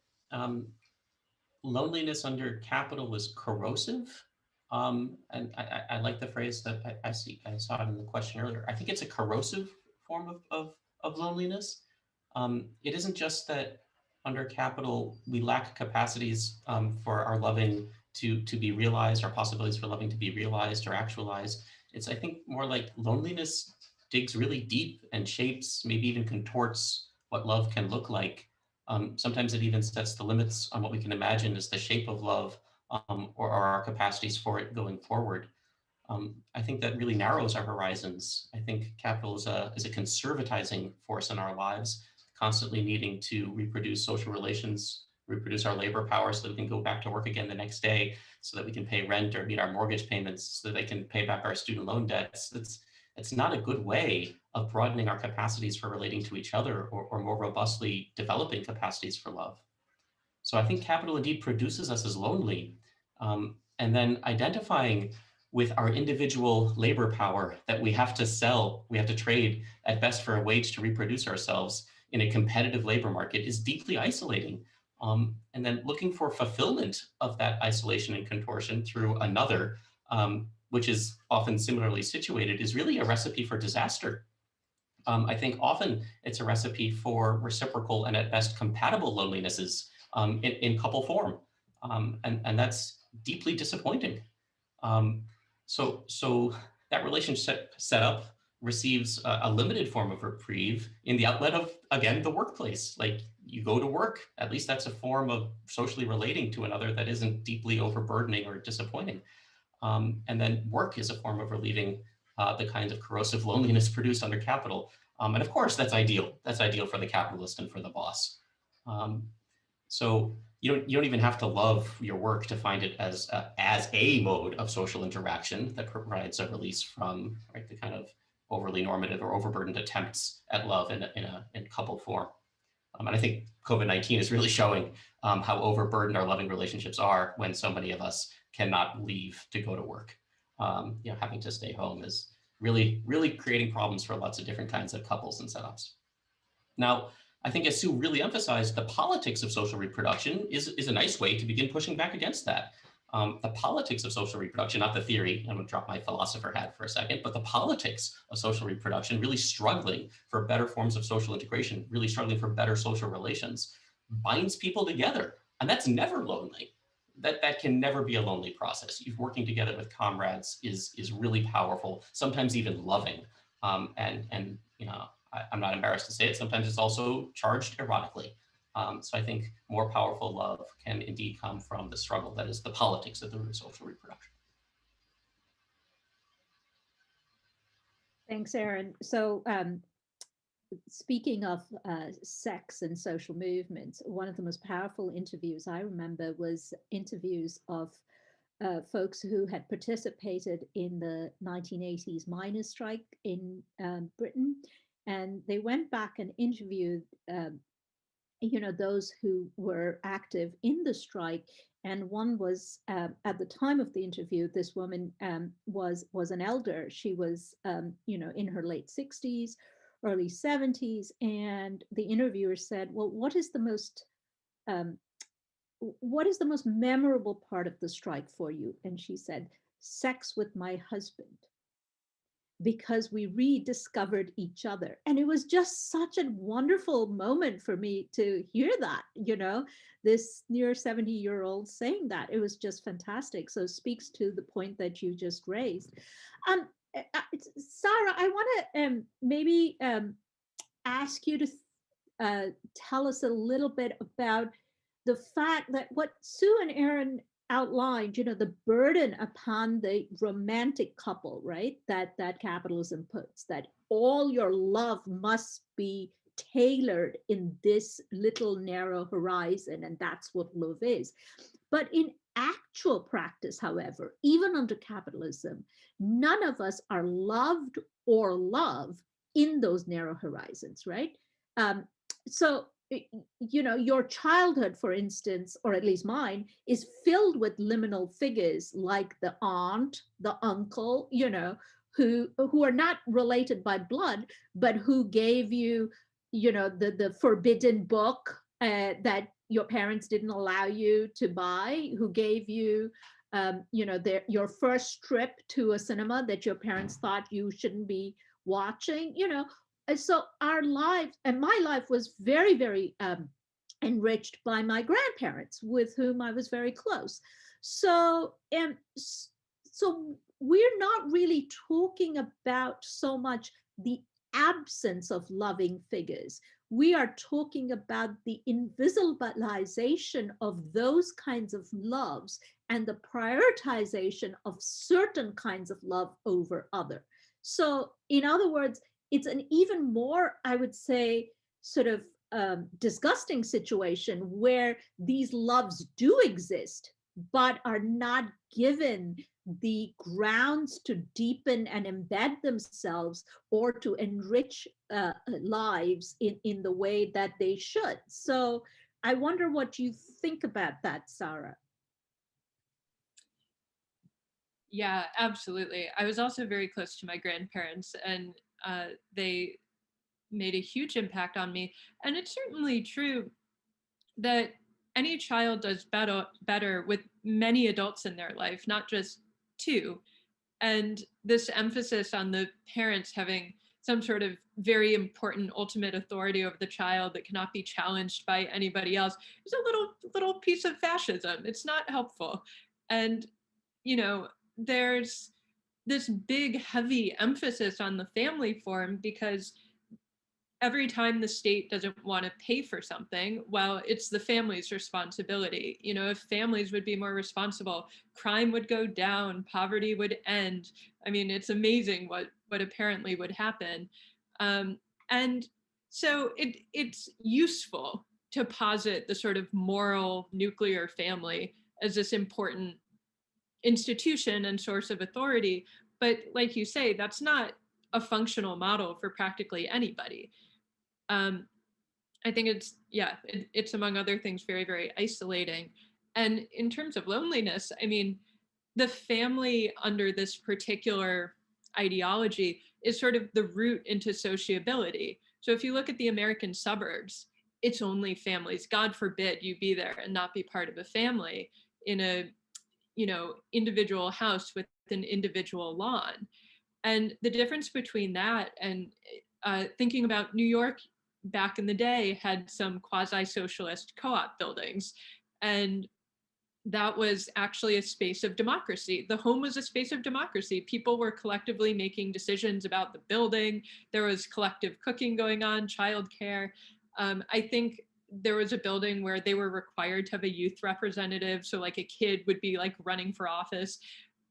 Speaker 4: loneliness under capital is corrosive. And I like the phrase that I saw it in the question earlier. I think it's a corrosive form of loneliness. It isn't just that under capital, we lack capacities for our loving to be realized, our possibilities for loving to be realized or actualized. It's, I think, more like loneliness digs really deep and shapes, maybe even contorts what love can look like. Sometimes it even sets the limits on what we can imagine as the shape of love or our capacities for it going forward. I think that really narrows our horizons. I think capital is a conservatizing force in our lives, constantly needing to reproduce social relations, reproduce our labor power so that we can go back to work again the next day, so that we can pay rent or meet our mortgage payments, so that they can pay back our student loan debts. It's not a good way of broadening our capacities for relating to each other or more robustly developing capacities for love. So I think capital indeed produces us as lonely. And then identifying with our individual labor power that we have to sell, we have to trade at best for a wage to reproduce ourselves in a competitive labor market is deeply isolating. And then looking for fulfillment of that isolation and contortion through another, which is often similarly situated, is really a recipe for disaster. I think often it's a recipe for reciprocal and at best compatible lonelinesses in couple form. And that's deeply disappointing. So that relationship setup receives a limited form of reprieve in the outlet of, again, the workplace. Like, you go to work, at least that's a form of socially relating to another that isn't deeply overburdening or disappointing. And then work is a form of relieving the kinds of corrosive loneliness produced under capital. And of course, that's ideal. That's ideal for the capitalist and for the boss. So you don't even have to love your work to find it as a mode of social interaction that provides a release from, right, the kind of overly normative or overburdened attempts at love in couple form. And I think COVID-19 is really showing how overburdened our loving relationships are when so many of us cannot leave to go to work. Having to stay home is really, really creating problems for lots of different kinds of couples and setups. Now, I think, as Sue really emphasized, the politics of social reproduction is a nice way to begin pushing back against that. The politics of social reproduction, not the theory, I'm going to drop my philosopher hat for a second, but the politics of social reproduction, really struggling for better forms of social integration, really struggling for better social relations, binds people together. And that's never lonely. That can never be a lonely process. Working together with comrades is really powerful, sometimes even loving. And I'm not embarrassed to say it, sometimes it's also charged erotically. So I think more powerful love can indeed come from the struggle that is the politics of the social reproduction.
Speaker 1: Thanks, Aaron. So speaking of sex and social movements, one of the most powerful interviews I remember was interviews of folks who had participated in the 1980s miners' strike in Britain. And they went back and interviewed those who were active in the strike. And one was, at the time of the interview, this woman was an elder. She was, in her late 60s, early 70s. And the interviewer said, well, what is the most memorable part of the strike for you? And she said, sex with my husband, because we rediscovered each other. And it was just such a wonderful moment for me to hear that, this near 70-year-old saying that. It was just fantastic. So it speaks to the point that you just raised. Sarah, I want to maybe ask you to tell us a little bit about the fact that what Sue and Aaron outlined, the burden upon the romantic couple, right? That capitalism puts, that all your love must be tailored in this little narrow horizon, and that's what love is. But in actual practice, however, even under capitalism, none of us are loved or love in those narrow horizons, right? So your childhood, for instance, or at least mine, is filled with liminal figures like the aunt, the uncle, who are not related by blood, but who gave you, the forbidden book that your parents didn't allow you to buy, who gave you, your first trip to a cinema that your parents thought you shouldn't be watching, so our lives, and my life, was very, very enriched by my grandparents, with whom I was very close. So we're not really talking about so much the absence of loving figures. We are talking about the invisibilization of those kinds of loves and the prioritization of certain kinds of love over other. So in other words, it's an even more, I would say, sort of disgusting situation where these loves do exist, but are not given the grounds to deepen and embed themselves or to enrich lives in the way that they should. So I wonder what you think about that, Sarah.
Speaker 2: Yeah, absolutely. I was also very close to my grandparents, and they made a huge impact on me. And it's certainly true that any child does better with many adults in their life, not just two. And this emphasis on the parents having some sort of very important ultimate authority over the child that cannot be challenged by anybody else is a little piece of fascism. It's not helpful. And, there's this big, heavy emphasis on the family form, because every time the state doesn't want to pay for something, well, it's the family's responsibility. If families would be more responsible, crime would go down, poverty would end. I mean, it's amazing what apparently would happen. And so it's useful to posit the sort of moral nuclear family as this important institution and source of authority. But like you say, that's not a functional model for practically anybody. I think it's among other things very, very isolating. And in terms of loneliness, I mean, the family under this particular ideology is sort of the route into sociability. So if you look at the American suburbs, it's only families. God forbid you be there and not be part of a family in a, individual house with an individual lawn. And the difference between that and thinking about New York back in the day had some quasi-socialist co-op buildings, and that was actually a space of democracy. The home was a space of democracy. People were collectively making decisions about the building. There was collective cooking going on, childcare. I think there was a building where they were required to have a youth representative. So like a kid would be like running for office.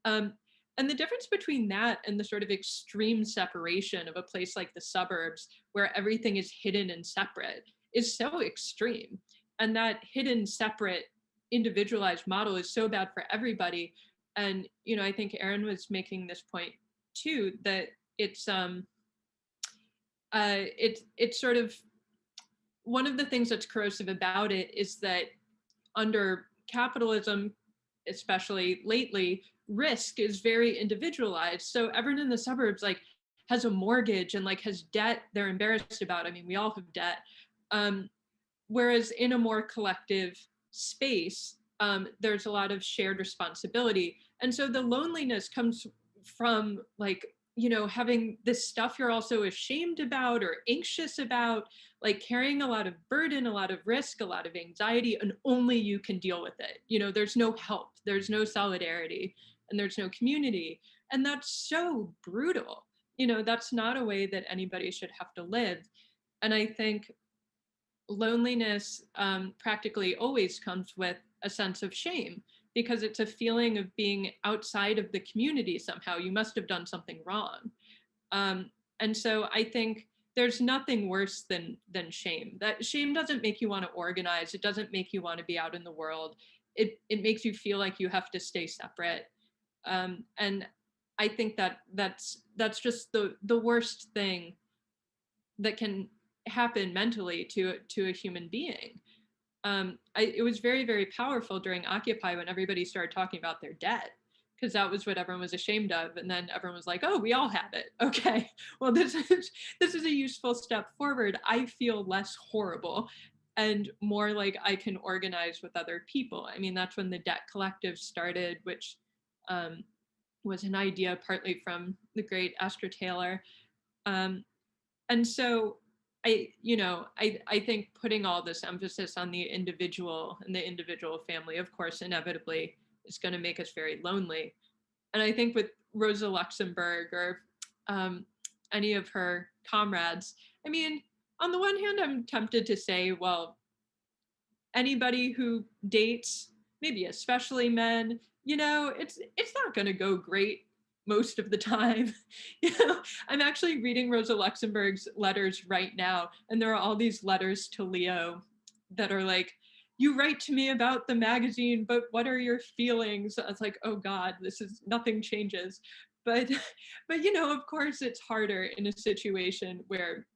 Speaker 2: And the difference between that and the sort of extreme separation of a place like the suburbs, where everything is hidden and separate, is so extreme. And that hidden, separate, individualized model is so bad for everybody. And, I think Aaron was making this point too, that it's sort of one of the things that's corrosive about it is that under capitalism, especially lately, risk is very individualized. So everyone in the suburbs like has a mortgage and like has debt they're embarrassed about. I mean, we all have debt. Whereas in a more collective space, there's a lot of shared responsibility. And so the loneliness comes from like, you know, having this stuff you're also ashamed about or anxious about, like carrying a lot of burden, a lot of risk, a lot of anxiety, and only you can deal with it. You know, there's no help, there's no solidarity, and there's no community. And that's so brutal. You know, that's not a way that anybody should have to live. And I think loneliness practically always comes with a sense of shame, because it's a feeling of being outside of the community somehow. You must have done something wrong. And so I think there's nothing worse than shame. That shame doesn't make you want to organize. It doesn't make you want to be out in the world. It makes you feel like you have to stay separate. And I think that's just the worst thing that can happen mentally to a human being. It was very, very powerful during Occupy when everybody started talking about their debt, because that was what everyone was ashamed of. And then everyone was like, oh, we all have it. Okay, well, this is a useful step forward. I feel less horrible and more like I can organize with other people. I mean, that's when the Debt Collective started, which was an idea partly from the great Astra Taylor. And so I think putting all this emphasis on the individual and the individual family, of course, inevitably is going to make us very lonely. And I think with Rosa Luxemburg or any of her comrades, I mean, on the one hand, I'm tempted to say, well, anybody who dates, maybe especially men, you know, it's not going to go great most of the time. You know, I'm actually reading Rosa Luxemburg's letters right now, and there are all these letters to Leo that are like, you write to me about the magazine, but what are your feelings? It's like, oh God, nothing changes. But you know, of course it's harder in a situation where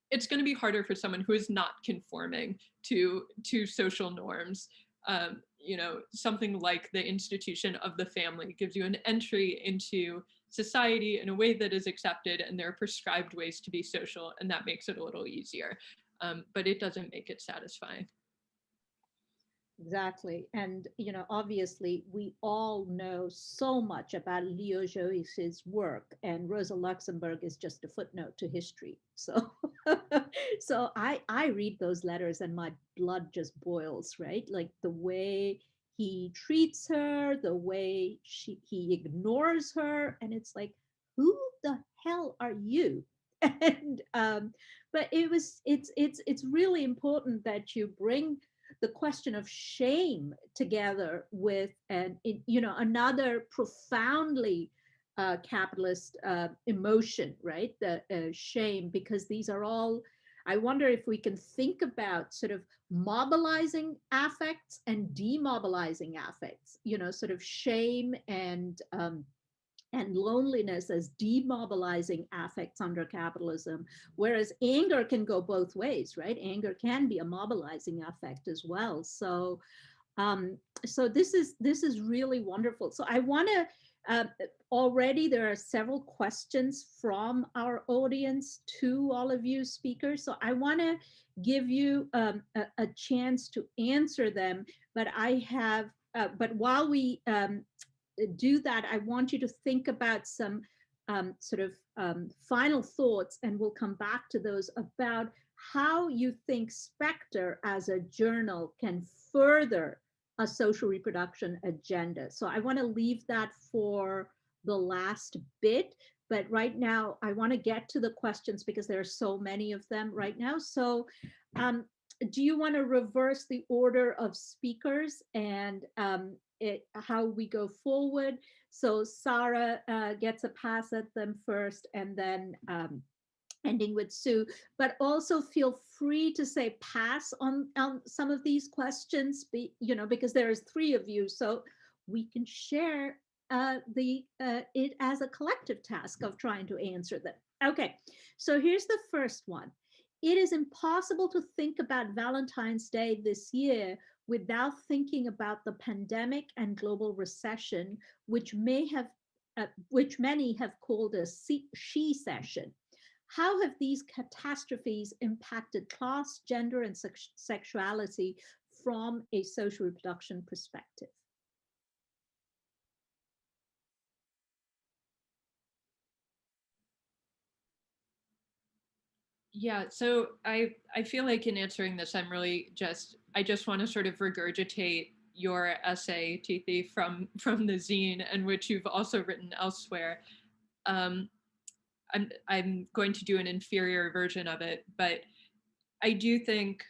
Speaker 2: it's going to be harder for someone who is not conforming to social norms. You know, something like the institution of the family gives you an entry into society in a way that is accepted, and there are prescribed ways to be social, and that makes it a little easier. But it doesn't make it satisfying.
Speaker 1: Exactly. And, you know, obviously, we all know so much about Leo Joyce's work, and Rosa Luxemburg is just a footnote to history. So, so I read those letters and my blood just boils, right? Like the way he treats her, the way he ignores her. And it's like, who the hell are you? And, but it's really important that you bring the question of shame together with another profoundly capitalist emotion, right? The shame, because these are all, I wonder if we can think about sort of mobilizing affects and demobilizing affects, you know, sort of shame and loneliness as demobilizing affects under capitalism, whereas anger can go both ways, right? Anger can be a mobilizing affect as well. So, so this is really wonderful. So I want to already there are several questions from our audience to all of you speakers. So I want to give you a chance to answer them, but I have. But while we do that, I want you to think about some sort of final thoughts, and we'll come back to those, about how you think Spectre as a journal can further a social reproduction agenda. So I want to leave that for the last bit, but right now I want to get to the questions because there are so many of them right now. So do you want to reverse the order of speakers and how we go forward? So Sarah gets a pass at them first, and then ending with Sue, but also feel free to say pass on some of these questions, because there's 3 of you, so we can share it as a collective task of trying to answer them. Okay, so here's the first one. it is impossible to think about Valentine's Day this year without thinking about the pandemic and global recession, which many have called a she-session. How have these catastrophes impacted class, gender, and sexuality from a social reproduction perspective?
Speaker 2: Yeah, so I feel like in answering this, I just want to sort of regurgitate your essay, Tithi, from the zine, and which you've also written elsewhere. I'm going to do an inferior version of it, but I do think,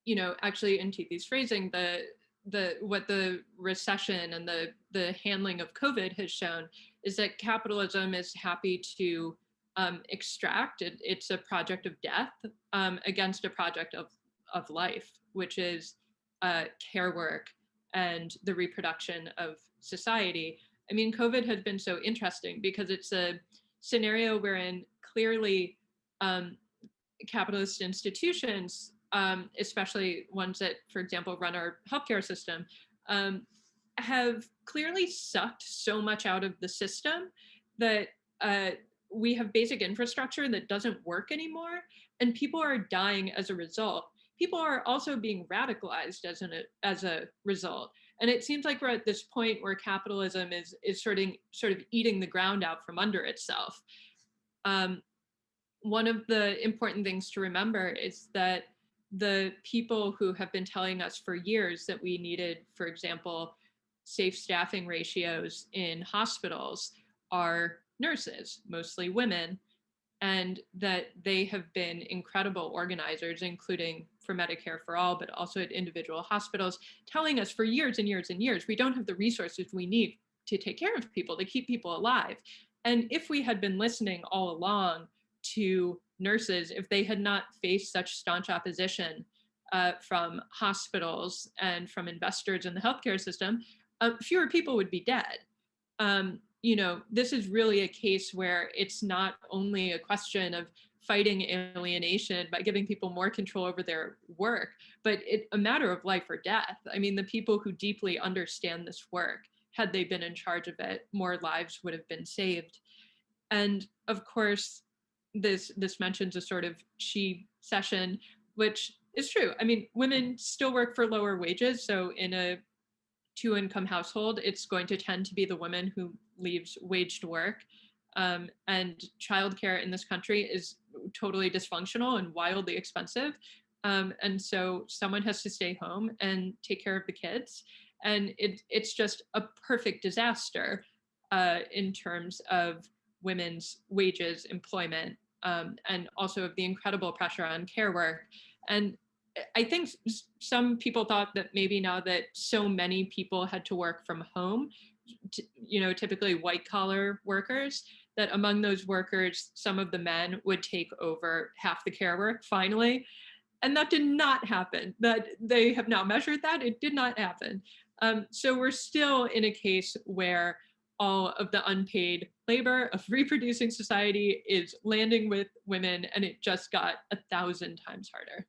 Speaker 2: you know, actually in Tithi's phrasing, what the recession and the handling of COVID has shown is that capitalism is happy to extract. It's a project of death against a project of life, which is care work and the reproduction of society. I mean, COVID has been so interesting because it's a scenario wherein clearly capitalist institutions, especially ones that, for example, run our healthcare system, have clearly sucked so much out of the system that we have basic infrastructure that doesn't work anymore, and people are dying as a result. People are also being radicalized as a result. And it seems like we're at this point where capitalism is sort of eating the ground out from under itself. One of the important things to remember is that the people who have been telling us for years that we needed, for example, safe staffing ratios in hospitals are nurses, mostly women, and that they have been incredible organizers, including for Medicare for All, but also at individual hospitals, telling us for years and years and years, we don't have the resources we need to take care of people, to keep people alive. And if we had been listening all along to nurses, if they had not faced such staunch opposition from hospitals and from investors in the healthcare system, fewer people would be dead. You know, this is really a case where it's not only a question of fighting alienation by giving people more control over their work, but it's a matter of life or death. I mean, the people who deeply understand this work, had they been in charge of it, more lives would have been saved. And of course, this mentions a sort of she session, which is true. I mean, women still work for lower wages. So in a two-income household, it's going to tend to be the woman who leaves waged work. And childcare in this country is totally dysfunctional and wildly expensive. And so someone has to stay home and take care of the kids. And it's just a perfect disaster in terms of women's wages, employment, and also of the incredible pressure on care work. And I think some people thought that maybe now that so many people had to work from home, you know, typically white collar workers, that among those workers, some of the men would take over half the care work finally. And that did not happen. That they have now measured that. It did not happen. So we're still in a case where all of the unpaid labor of reproducing society is landing with women, and it just got 1,000 times harder.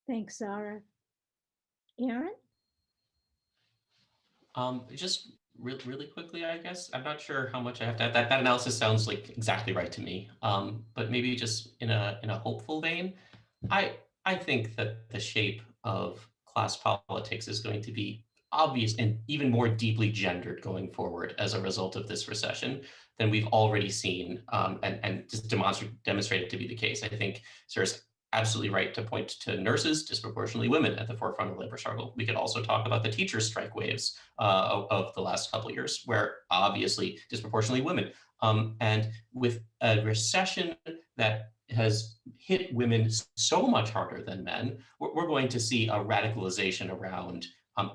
Speaker 1: Thanks, Zara. Aaron?
Speaker 4: Just really quickly, I guess. I'm not sure how much I have to add. That analysis sounds like exactly right to me. But maybe just in a hopeful vein, I think that the shape of class politics is going to be obvious and even more deeply gendered going forward as a result of this recession than we've already seen, and just demonstrated to be the case. I think Sarah's absolutely right to point to nurses, disproportionately women, at the forefront of the labor struggle. We could also talk about the teacher strike waves of the last couple of years, where obviously disproportionately women. And with a recession that has hit women so much harder than men, we're going to see a radicalization around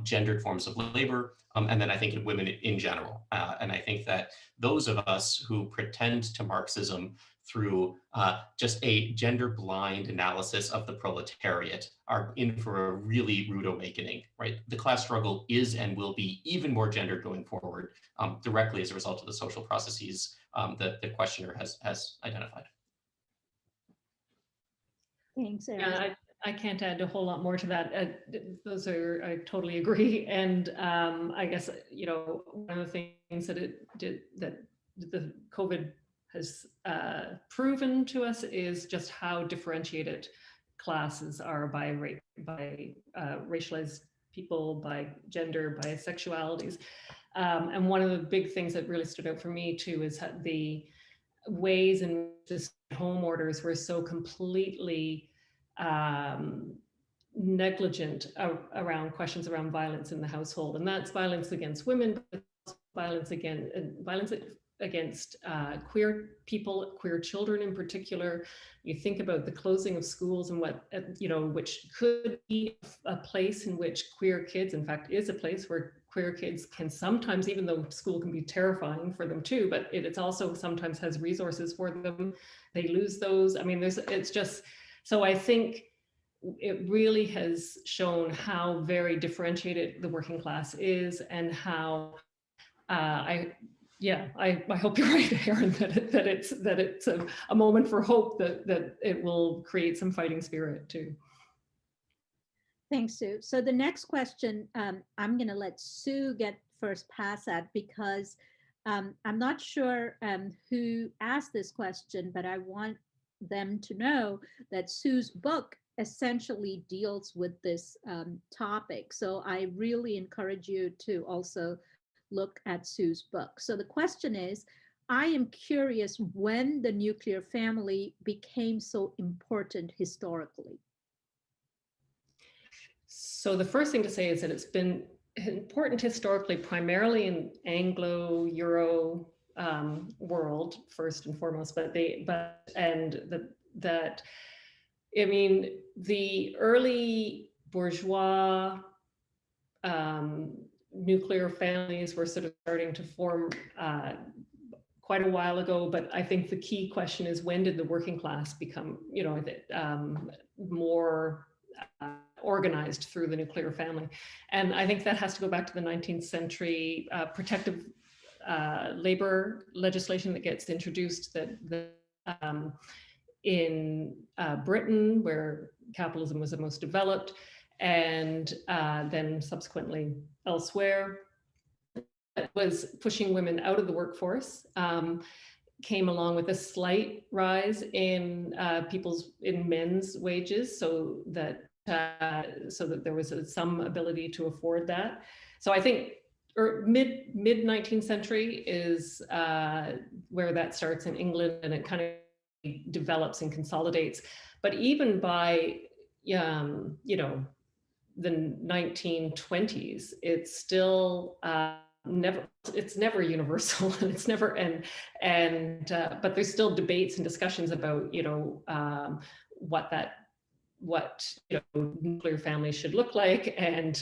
Speaker 4: gendered forms of labor, and then I think in women in general. And I think that those of us who pretend to Marxism through just a gender blind analysis of the proletariat are in for a really rude awakening, right? The class struggle is and will be even more gendered going forward, directly as a result of the social processes that the questioner has identified.
Speaker 1: Thanks, Erin.
Speaker 3: Yeah, I can't add a whole lot more to that. I totally agree. And I guess, you know, one of the things that it did, that the COVID has proven to us is just how differentiated classes are by racialized people, by gender, by sexualities. And one of the big things that really stood out for me too is the ways in which the stay-at-home orders were so completely negligent around questions around violence in the household, and that's violence against women, but violence against queer people, queer children in particular. You think about the closing of schools and what, you know, which could be a place in which queer kids, in fact, is a place where queer kids can sometimes, even though school can be terrifying for them too, but it's also sometimes has resources for them. They lose those. I mean, it's just, so I think it really has shown how very differentiated the working class is, and how I hope you're right, Erin, that it's a moment for hope that it will create some fighting spirit too.
Speaker 1: Thanks, Sue. So the next question, I'm going to let Sue get first pass at, because I'm not sure who asked this question, but I want them to know that Sue's book essentially deals with this topic. So I really encourage you to also look at Sue's book. So the question is, I am curious when the nuclear family became so important historically.
Speaker 3: So the first thing to say is that it's been important historically, primarily in Anglo-Euro world, first and foremost, I mean, the early bourgeois nuclear families were sort of starting to form quite a while ago, but I think the key question is, when did the working class become, you know, more organized through the nuclear family? And I think that has to go back to the 19th century protective labor legislation that gets introduced in Britain, where capitalism was the most developed, and then subsequently elsewhere. It was pushing women out of the workforce, came along with a slight rise in men's wages, so that there was some ability to afford that. So I think mid 19th century is where that starts in England, and it kind of develops and consolidates. But even by you know, the 1920s, it's still never universal, and it's never, but there's still debates and discussions about, you know, what you know, nuclear families should look like, and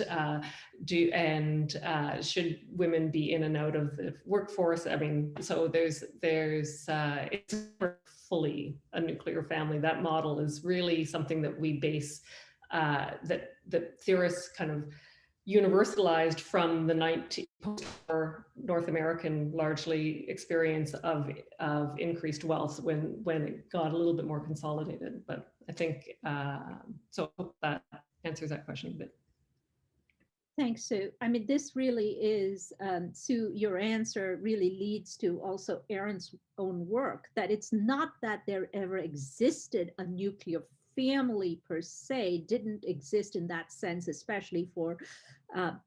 Speaker 3: should women be in and out of the workforce? I mean, so it's fully a nuclear family. That model is really something that we base that theorists kind of universalized from the post-war North American largely experience of increased wealth when it got a little bit more consolidated. But I think so. I hope that answers that question a bit.
Speaker 1: Thanks, Sue. I mean, this really is, Sue, your answer really leads to also Erin's own work, that it's not that there ever existed a nuclear family per se, didn't exist in that sense, especially for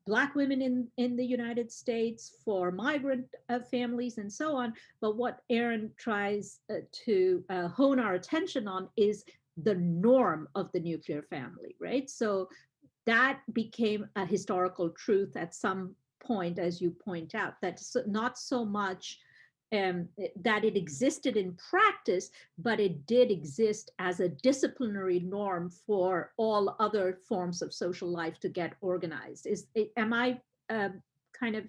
Speaker 1: Black women in the United States, for migrant families and so on. But what Erin tries to hone our attention on is the norm of the nuclear family, right? So that became a historical truth at some point, as you point out, that's not so much that it existed in practice, but it did exist as a disciplinary norm for all other forms of social life to get organized. Am I kind of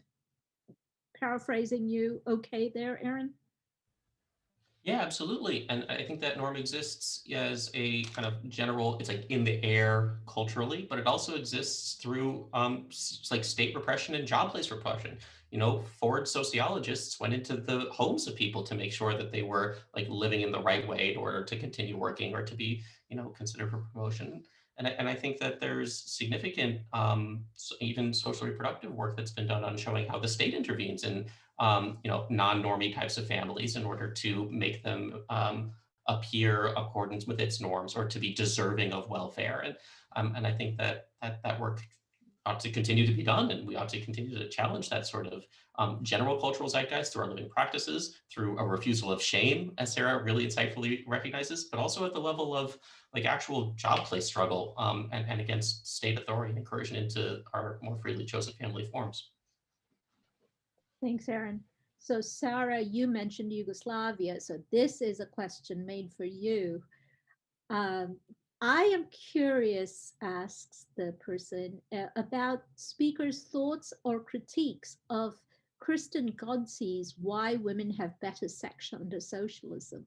Speaker 1: paraphrasing you okay there, Erin?
Speaker 4: Yeah, absolutely. And I think that norm exists as a kind of general, it's like in the air culturally, but it also exists through like state repression and job place repression. You know, Ford sociologists went into the homes of people to make sure that they were like living in the right way in order to continue working or to be, you know, considered for promotion. And I think that there's significant even social reproductive work that's been done on showing how the state intervenes in you know, non-normie types of families in order to make them appear accordance with its norms or to be deserving of welfare. And I think that that work ought to continue to be done, and we ought to continue to challenge that sort of general cultural zeitgeist through our living practices, through a refusal of shame, as Sarah really insightfully recognizes, but also at the level of like actual job place struggle and against state authority and incursion into our more freely chosen family forms.
Speaker 1: Thanks, Aaron. So, Sarah, you mentioned Yugoslavia. So, this is a question made for you. Um, I am curious, asks the person, about speakers' thoughts or critiques of Kristen Godsey's Why Women Have Better Sex Under Socialism.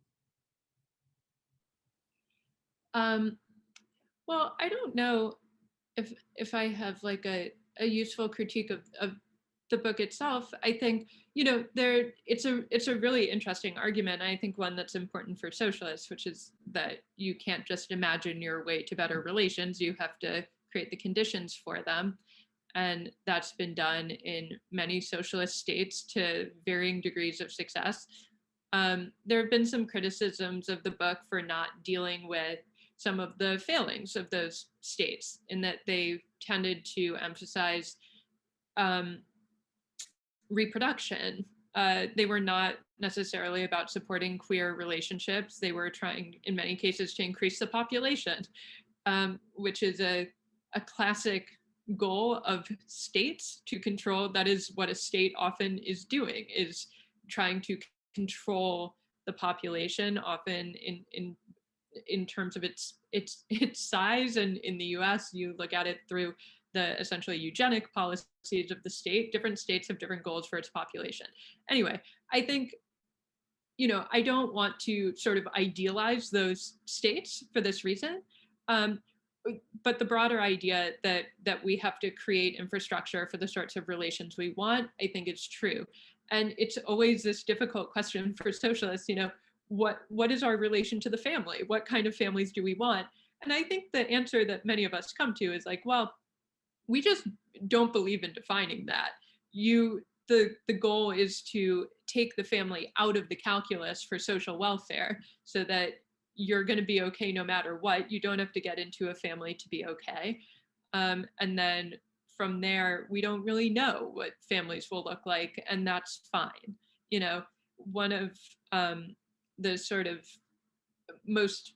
Speaker 2: Well, I don't know if I have like a useful critique of the book itself. I think, you know, it's a really interesting argument. I think one that's important for socialists, which is that you can't just imagine your way to better relations. You have to create the conditions for them. And that's been done in many socialist states to varying degrees of success. There have been some criticisms of the book for not dealing with some of the failings of those states, in that they tended to emphasize reproduction. They were not necessarily about supporting queer relationships. They were trying, in many cases, to increase the population, which is a classic goal of states to control. That is what a state often is doing, is trying to control the population, often in terms of its size. And in the US, you look at it through the essentially eugenic policies of the state. Different states have different goals for its population. Anyway, I think, you know, I don't want to sort of idealize those states for this reason. But the broader idea that we have to create infrastructure for the sorts of relations we want, I think is true. And it's always this difficult question for socialists, you know, what is our relation to the family? What kind of families do we want? And I think the answer that many of us come to is like, well, we just don't believe in defining that. The goal is to take the family out of the calculus for social welfare so that you're going to be okay no matter what. You don't have to get into a family to be okay. And then from there, we don't really know what families will look like, and that's fine. You know, one of the sort of most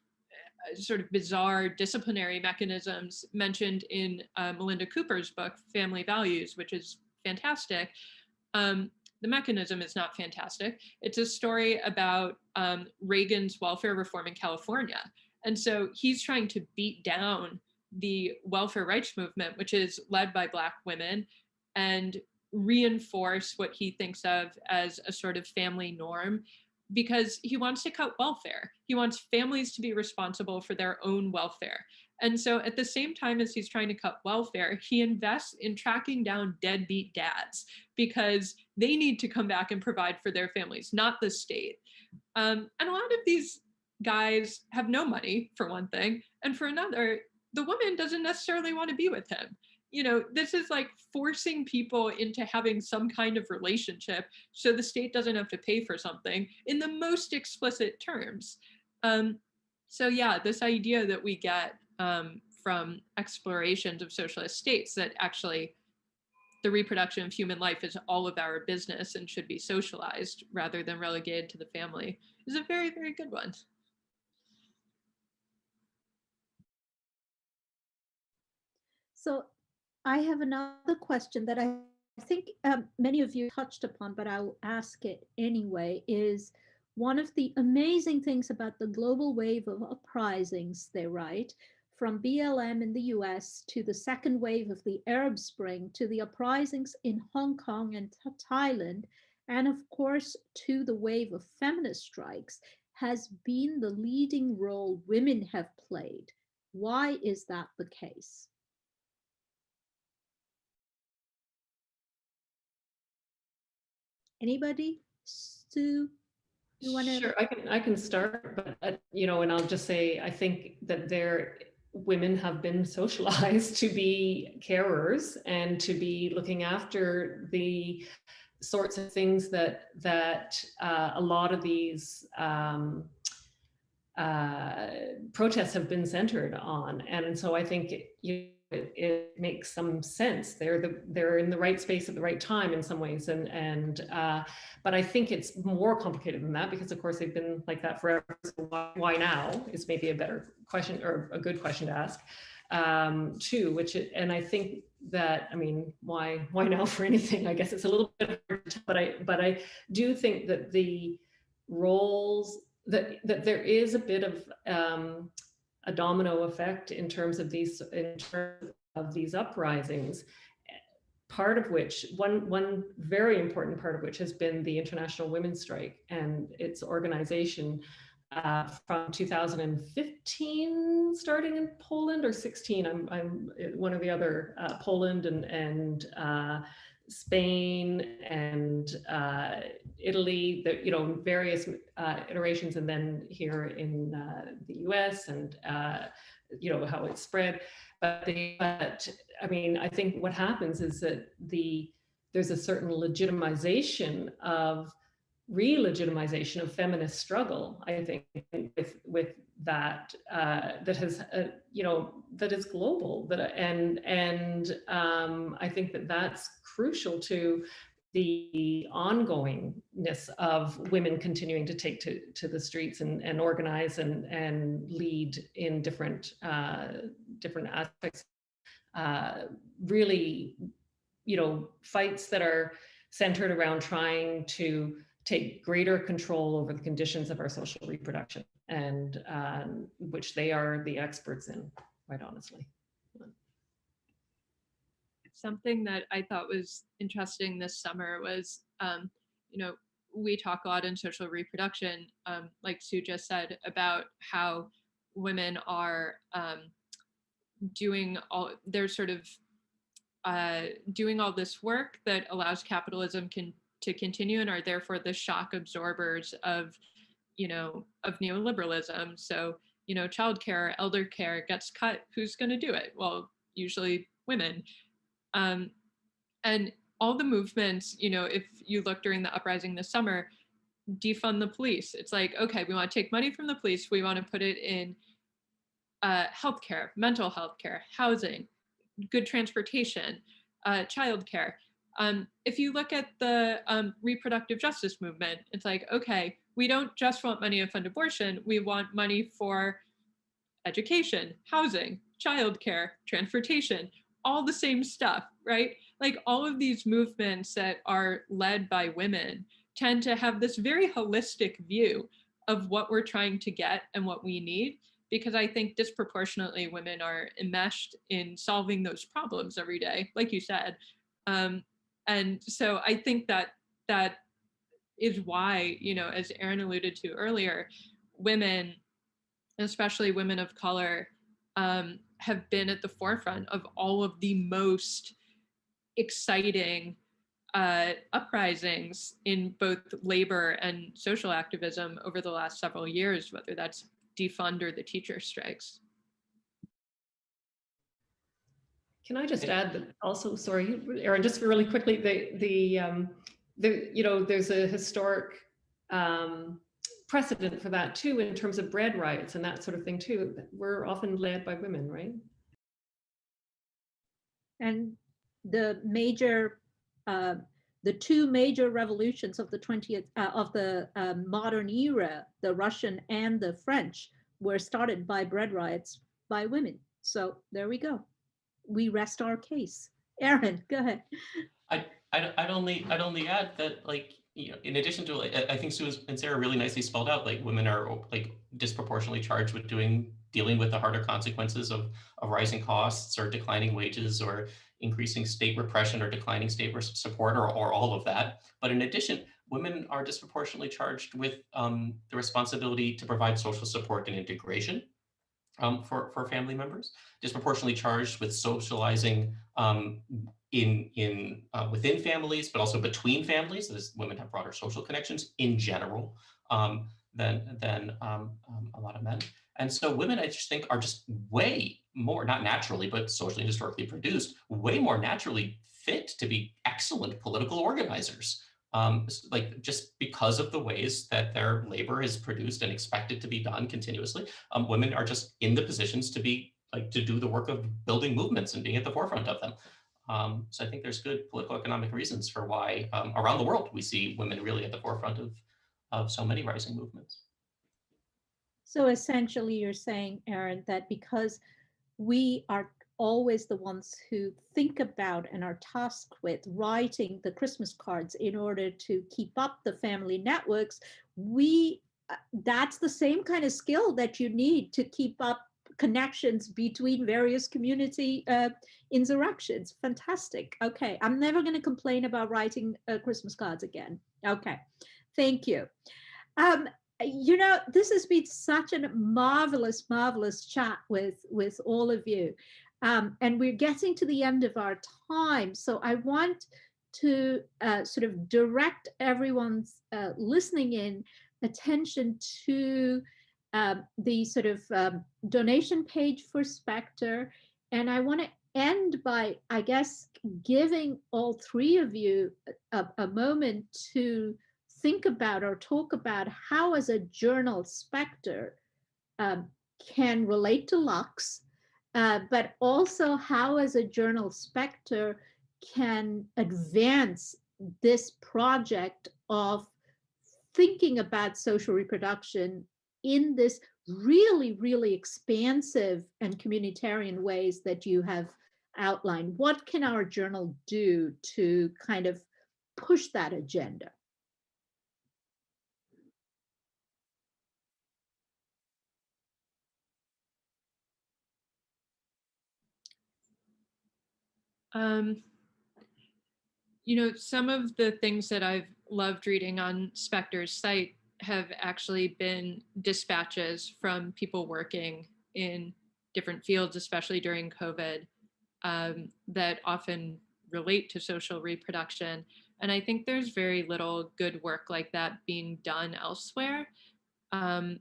Speaker 2: sort of bizarre disciplinary mechanisms mentioned in Melinda Cooper's book, Family Values, which is fantastic. The mechanism is not fantastic. It's a story about Reagan's welfare reform in California. And so he's trying to beat down the welfare rights movement, which is led by Black women, and reinforce what he thinks of as a sort of family norm, because he wants to cut welfare. He wants families to be responsible for their own welfare. And so at the same time as he's trying to cut welfare, he invests in tracking down deadbeat dads, because they need to come back and provide for their families, not the state. And a lot of these guys have no money, for one thing. And for another, the woman doesn't necessarily want to be with him. You know, this is like forcing people into having some kind of relationship so the state doesn't have to pay for something in the most explicit terms. So yeah, this idea that we get from explorations of socialist states, that actually the reproduction of human life is all of our business and should be socialized rather than relegated to the family, is a very, very good one.
Speaker 1: So I have another question that I think many of you touched upon, but I'll ask it anyway, is one of the amazing things about the global wave of uprisings, they write, from BLM in the US to the second wave of the Arab Spring to the uprisings in Hong Kong and Thailand, and of course to the wave of feminist strikes, has been the leading role women have played. Why is that the case? Anybody? Sue, you want to?
Speaker 3: Sure, I can start, but you know, and I'll just say I think that women have been socialized to be carers and to be looking after the sorts of things that a lot of these protests have been centered on, and so I think it makes some sense. They're in the right space at the right time in some ways, and but I think it's more complicated than that, because of course they've been like that forever. So why now is maybe a better question, or a good question to ask too. And I think that, I mean, why now for anything? I guess it's a little bit hard to tell, but I do think that the roles that there is a bit of a domino effect in terms of these uprisings, part of which, one very important part of which has been the International Women's Strike and its organization from 2015, starting in Poland, or 16. I'm one or the other, Poland and Spain and Italy, various iterations, and then here in the US, and how it's spread. But I mean, I think what happens is that there's a certain re-legitimization of feminist struggle, I think, with that that has that is global, and I think that that's crucial to the ongoingness of women continuing to take to the streets and organize and lead in different aspects, really, fights that are centered around trying to take greater control over the conditions of our social reproduction, and which they are the experts in, quite honestly.
Speaker 2: Something that I thought was interesting this summer was, we talk a lot in social reproduction, like Sue just said, about how women are doing all this work that allows capitalism to continue, and are therefore the shock absorbers of neoliberalism. So, childcare, elder care gets cut. Who's going to do it? Well, usually women. And all the movements, if you look during the uprising this summer, defund the police. It's like, okay, we want to take money from the police. We want to put it in healthcare, mental health care, housing, good transportation, childcare. If you look at the reproductive justice movement, it's like, okay, we don't just want money to fund abortion. We want money for education, housing, childcare, transportation, all the same stuff, right? Like all of these movements that are led by women tend to have this very holistic view of what we're trying to get and what we need, because I think disproportionately women are enmeshed in solving those problems every day, like you said. And so I think that is why, as Erin alluded to earlier, women, especially women of color, have been at the forefront of all of the most exciting uprisings in both labor and social activism over the last several years, whether that's defund or the teacher strikes.
Speaker 3: Can I just add that also, sorry, Erin, just really quickly, there's a historic precedent for that too, in terms of bread riots and that sort of thing too. We're often led by women, right?
Speaker 1: And the two major revolutions of the 20th of the modern era, the Russian and the French, were started by bread riots by women. So there we go. We rest our case. Erin, go ahead.
Speaker 4: I'd only add that, like, in addition to, like, I think Sue and Sarah really nicely spelled out, like, women are like disproportionately charged with dealing with the harder consequences of rising costs or declining wages or increasing state repression or declining state support or all of that. But in addition, women are disproportionately charged with the responsibility to provide social support and integration for family members, disproportionately charged with socializing within families, but also between families, as women have broader social connections in general than a lot of men. And so women, I just think, are just way more, not naturally, but socially and historically produced, way more naturally fit to be excellent political organizers. Like just because of the ways that their labor is produced and expected to be done continuously, women are just in the positions to be like to do the work of building movements and being at the forefront of them. So I think there's good political economic reasons for why around the world we see women really at the forefront of so many rising movements.
Speaker 1: So essentially, you're saying, Aaron, that because we are always the ones who think about and are tasked with writing the Christmas cards in order to keep up the family networks, that's the same kind of skill that you need to keep up connections between various community insurrections. Fantastic. Okay, I'm never going to complain about writing Christmas cards again. Okay, thank you. This has been such a marvelous, marvelous chat with all of you. And we're getting to the end of our time. So I want to sort of direct everyone's listening in attention to the sort of donation page for Spectre. And I want to end by, I guess, giving all three of you a moment to think about or talk about how, as a journal, Spectre can relate to Lux, but also how, as a journal, Spectre can advance this project of thinking about social reproduction in this really, really expansive and communitarian ways that you have outlined. What can our journal do to kind of push that agenda?
Speaker 2: Some of the things that I've loved reading on Spectre's site have actually been dispatches from people working in different fields, especially during COVID, that often relate to social reproduction. And I think there's very little good work like that being done elsewhere. The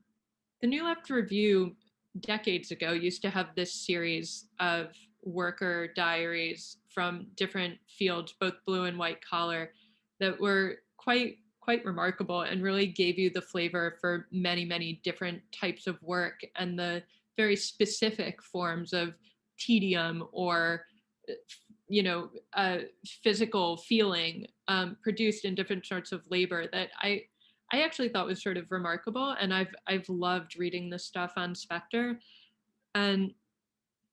Speaker 2: New Left Review decades ago used to have this series of worker diaries from different fields, both blue and white collar, that were quite remarkable and really gave you the flavor for many, many different types of work and the very specific forms of tedium or physical feeling produced in different sorts of labor that I actually thought was sort of remarkable. And I've loved reading this stuff on Spectre. And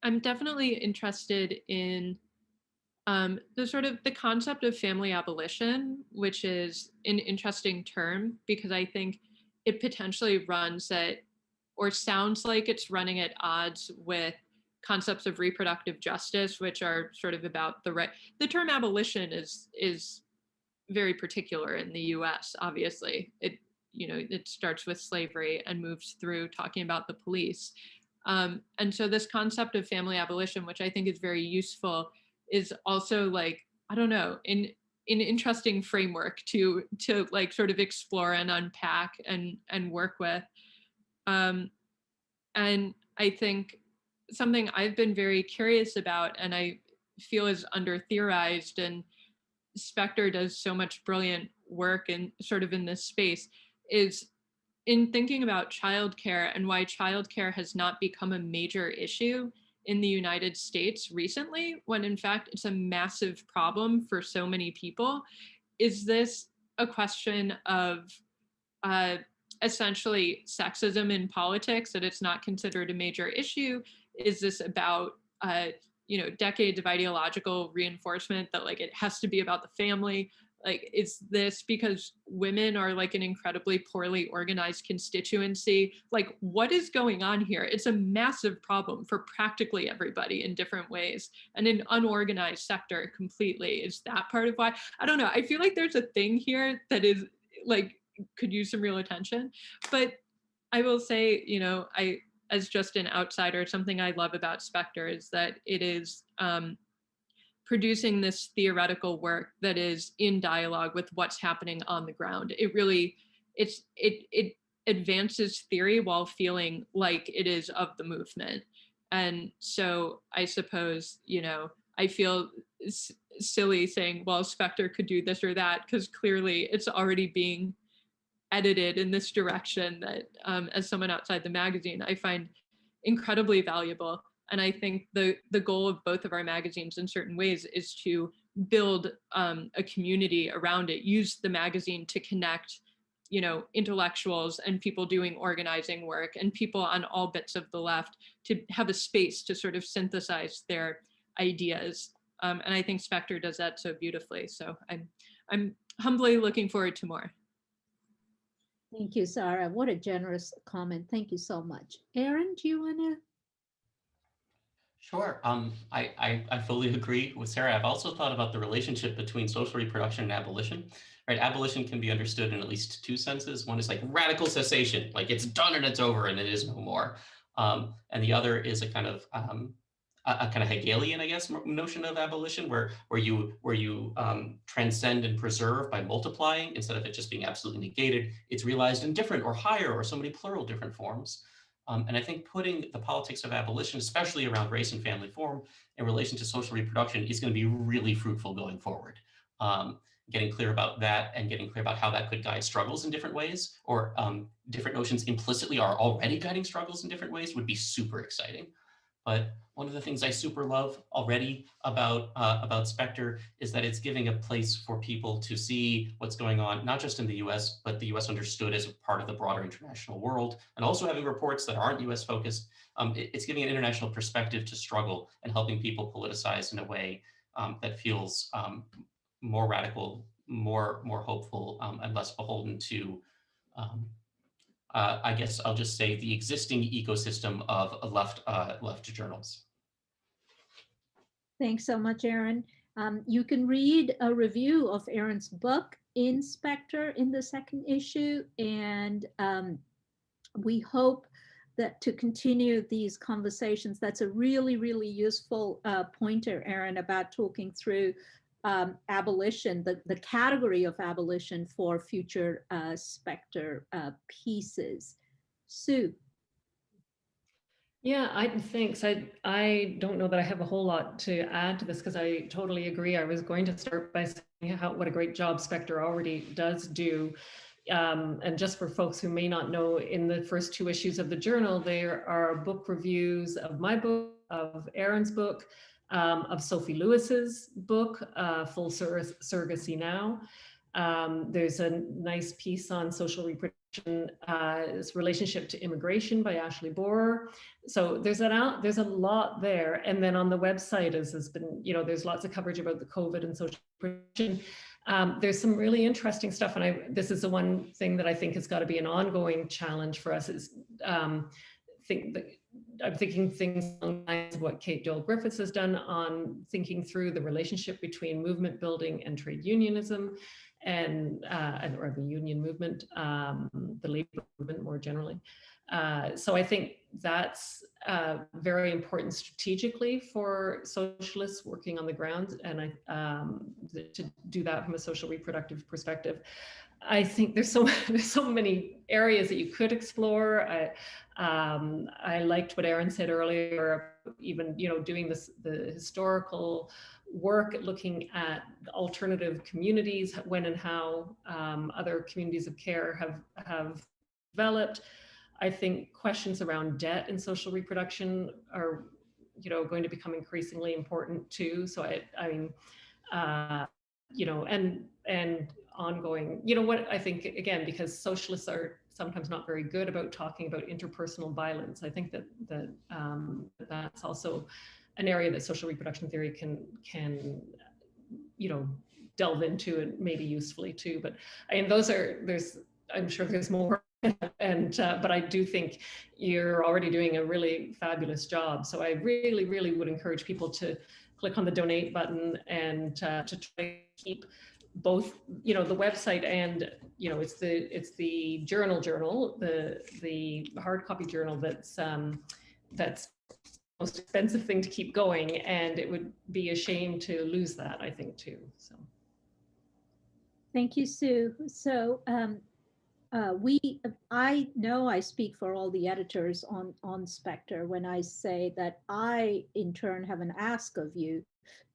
Speaker 2: I'm definitely interested in the concept of family abolition, which is an interesting term because I think it potentially runs at, or sounds like it's running at odds with concepts of reproductive justice, which are sort of about the right. The term abolition is very particular in the US, obviously. It starts with slavery and moves through talking about the police. And so this concept of family abolition, which I think is very useful, is also like, I don't know, in an interesting framework to like sort of explore and unpack and work with. And I think something I've been very curious about and I feel is under theorized, and Spectre does so much brilliant work and sort of in this space, is in thinking about childcare and why childcare has not become a major issue in the United States recently, when in fact it's a massive problem for so many people. Is this a question of essentially sexism in politics, that it's not considered a major issue? Is this about decades of ideological reinforcement that like it has to be about the family? Like, is this because women are like an incredibly poorly organized constituency? Like, what is going on here? It's a massive problem for practically everybody in different ways, and an unorganized sector completely. Is that part of why? I don't know. I feel like there's a thing here that is like could use some real attention. But I will say, you know, as just an outsider, something I love about Spectre is that it is producing this theoretical work that is in dialogue with what's happening on the ground. It really, it advances theory while feeling like it is of the movement. And so I suppose, you know, I feel silly saying, well, Spectre could do this or that, because clearly it's already being edited in this direction that, as someone outside the magazine, I find incredibly valuable. And I think the goal of both of our magazines in certain ways is to build a community around it, use the magazine to connect, you know, intellectuals and people doing organizing work and people on all bits of the left to have a space to sort of synthesize their ideas. And I think Spectre does that so beautifully. So I'm humbly looking forward to more.
Speaker 1: Thank you, Sarah. What a generous comment. Thank you so much. Aaron, do you want to?
Speaker 4: Sure. I fully agree with Sarah. I've also thought about the relationship between social reproduction and abolition. Right? Abolition can be understood in at least two senses. One is like radical cessation, like it's done and it's over and it is no more. And the other is a kind of Hegelian, I guess, notion of abolition, where you transcend and preserve by multiplying instead of it just being absolutely negated. It's realized in different or higher or so many plural different forms. And I think putting the politics of abolition, especially around race and family form, in relation to social reproduction is going to be really fruitful going forward. Getting clear about that and getting clear about how that could guide struggles in different ways, or different notions implicitly are already guiding struggles in different ways, would be super exciting. But one of the things I super love already about Spectre is that it's giving a place for people to see what's going on, not just in the US, but the US understood as a part of the broader international world, and also having reports that aren't US focused. It's giving an international perspective to struggle and helping people politicize in a way that feels more radical, more hopeful, and less beholden to I guess I'll just say the existing ecosystem of left journals.
Speaker 1: Thanks so much, Aaron. You can read a review of Aaron's book in Spectre in the second issue, and we hope that to continue these conversations. That's a really, really useful pointer, Aaron, about talking through abolition, the category of abolition for future Spectre pieces. Sue.
Speaker 3: Yeah, thanks. I don't know that I have a whole lot to add to this because I totally agree. I was going to start by saying what a great job Spectre already does do. And just for folks who may not know, in the first two issues of the journal, there are book reviews of my book, of Aaron's book, of Sophie Lewis's book, Full Surrogacy Now. There's a nice piece on social reproduction, its relationship to immigration by Ashley Borer. So there's a lot there. And then on the website, as has been, you know, there's lots of coverage about the COVID and social reproduction. There's some really interesting stuff. And this is the one thing that I think has got to be an ongoing challenge for us is I'm thinking things along the lines of what Kate Dole-Griffiths has done on thinking through the relationship between movement building and trade unionism or the union movement, the labor movement more generally. So I think that's very important strategically for socialists working on the ground, and to do that from a social reproductive perspective. I think there's so many areas that you could explore. I liked what Aaron said earlier, even doing the historical work, looking at alternative communities, when and how other communities of care have developed. I think questions around debt and social reproduction are, going to become increasingly important too. So I mean, and ongoing, what I think, again, because socialists are sometimes not very good about talking about interpersonal violence. I think that that's also an area that social reproduction theory can delve into and maybe usefully too. But I'm sure there's more. But I do think you're already doing a really fabulous job. So I really, really would encourage people to click on the donate button and to try to keep both, you know, the website and, you know, it's the journal, the hard copy journal that's most expensive thing to keep going, and it would be a shame to lose that, I think, too. So
Speaker 1: Thank you, Sue. So I know I speak for all the editors on Spectre when I say that I, in turn, have an ask of you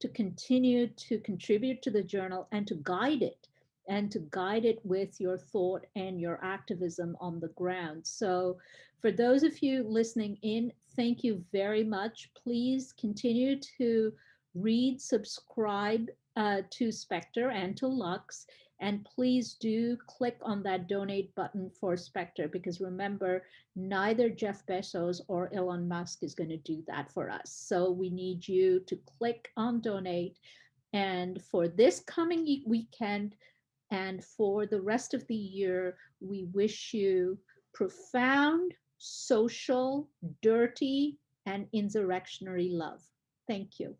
Speaker 1: to continue to contribute to the journal and to guide it with your thought and your activism on the ground. So for those of you listening in, thank you very much. Please continue to read, subscribe to Spectre and to Lux. And please do click on that donate button for Spectre, because remember, neither Jeff Bezos or Elon Musk is going to do that for us. So we need you to click on donate. And for this coming weekend and for the rest of the year, we wish you profound, social, dirty, and insurrectionary love. Thank you.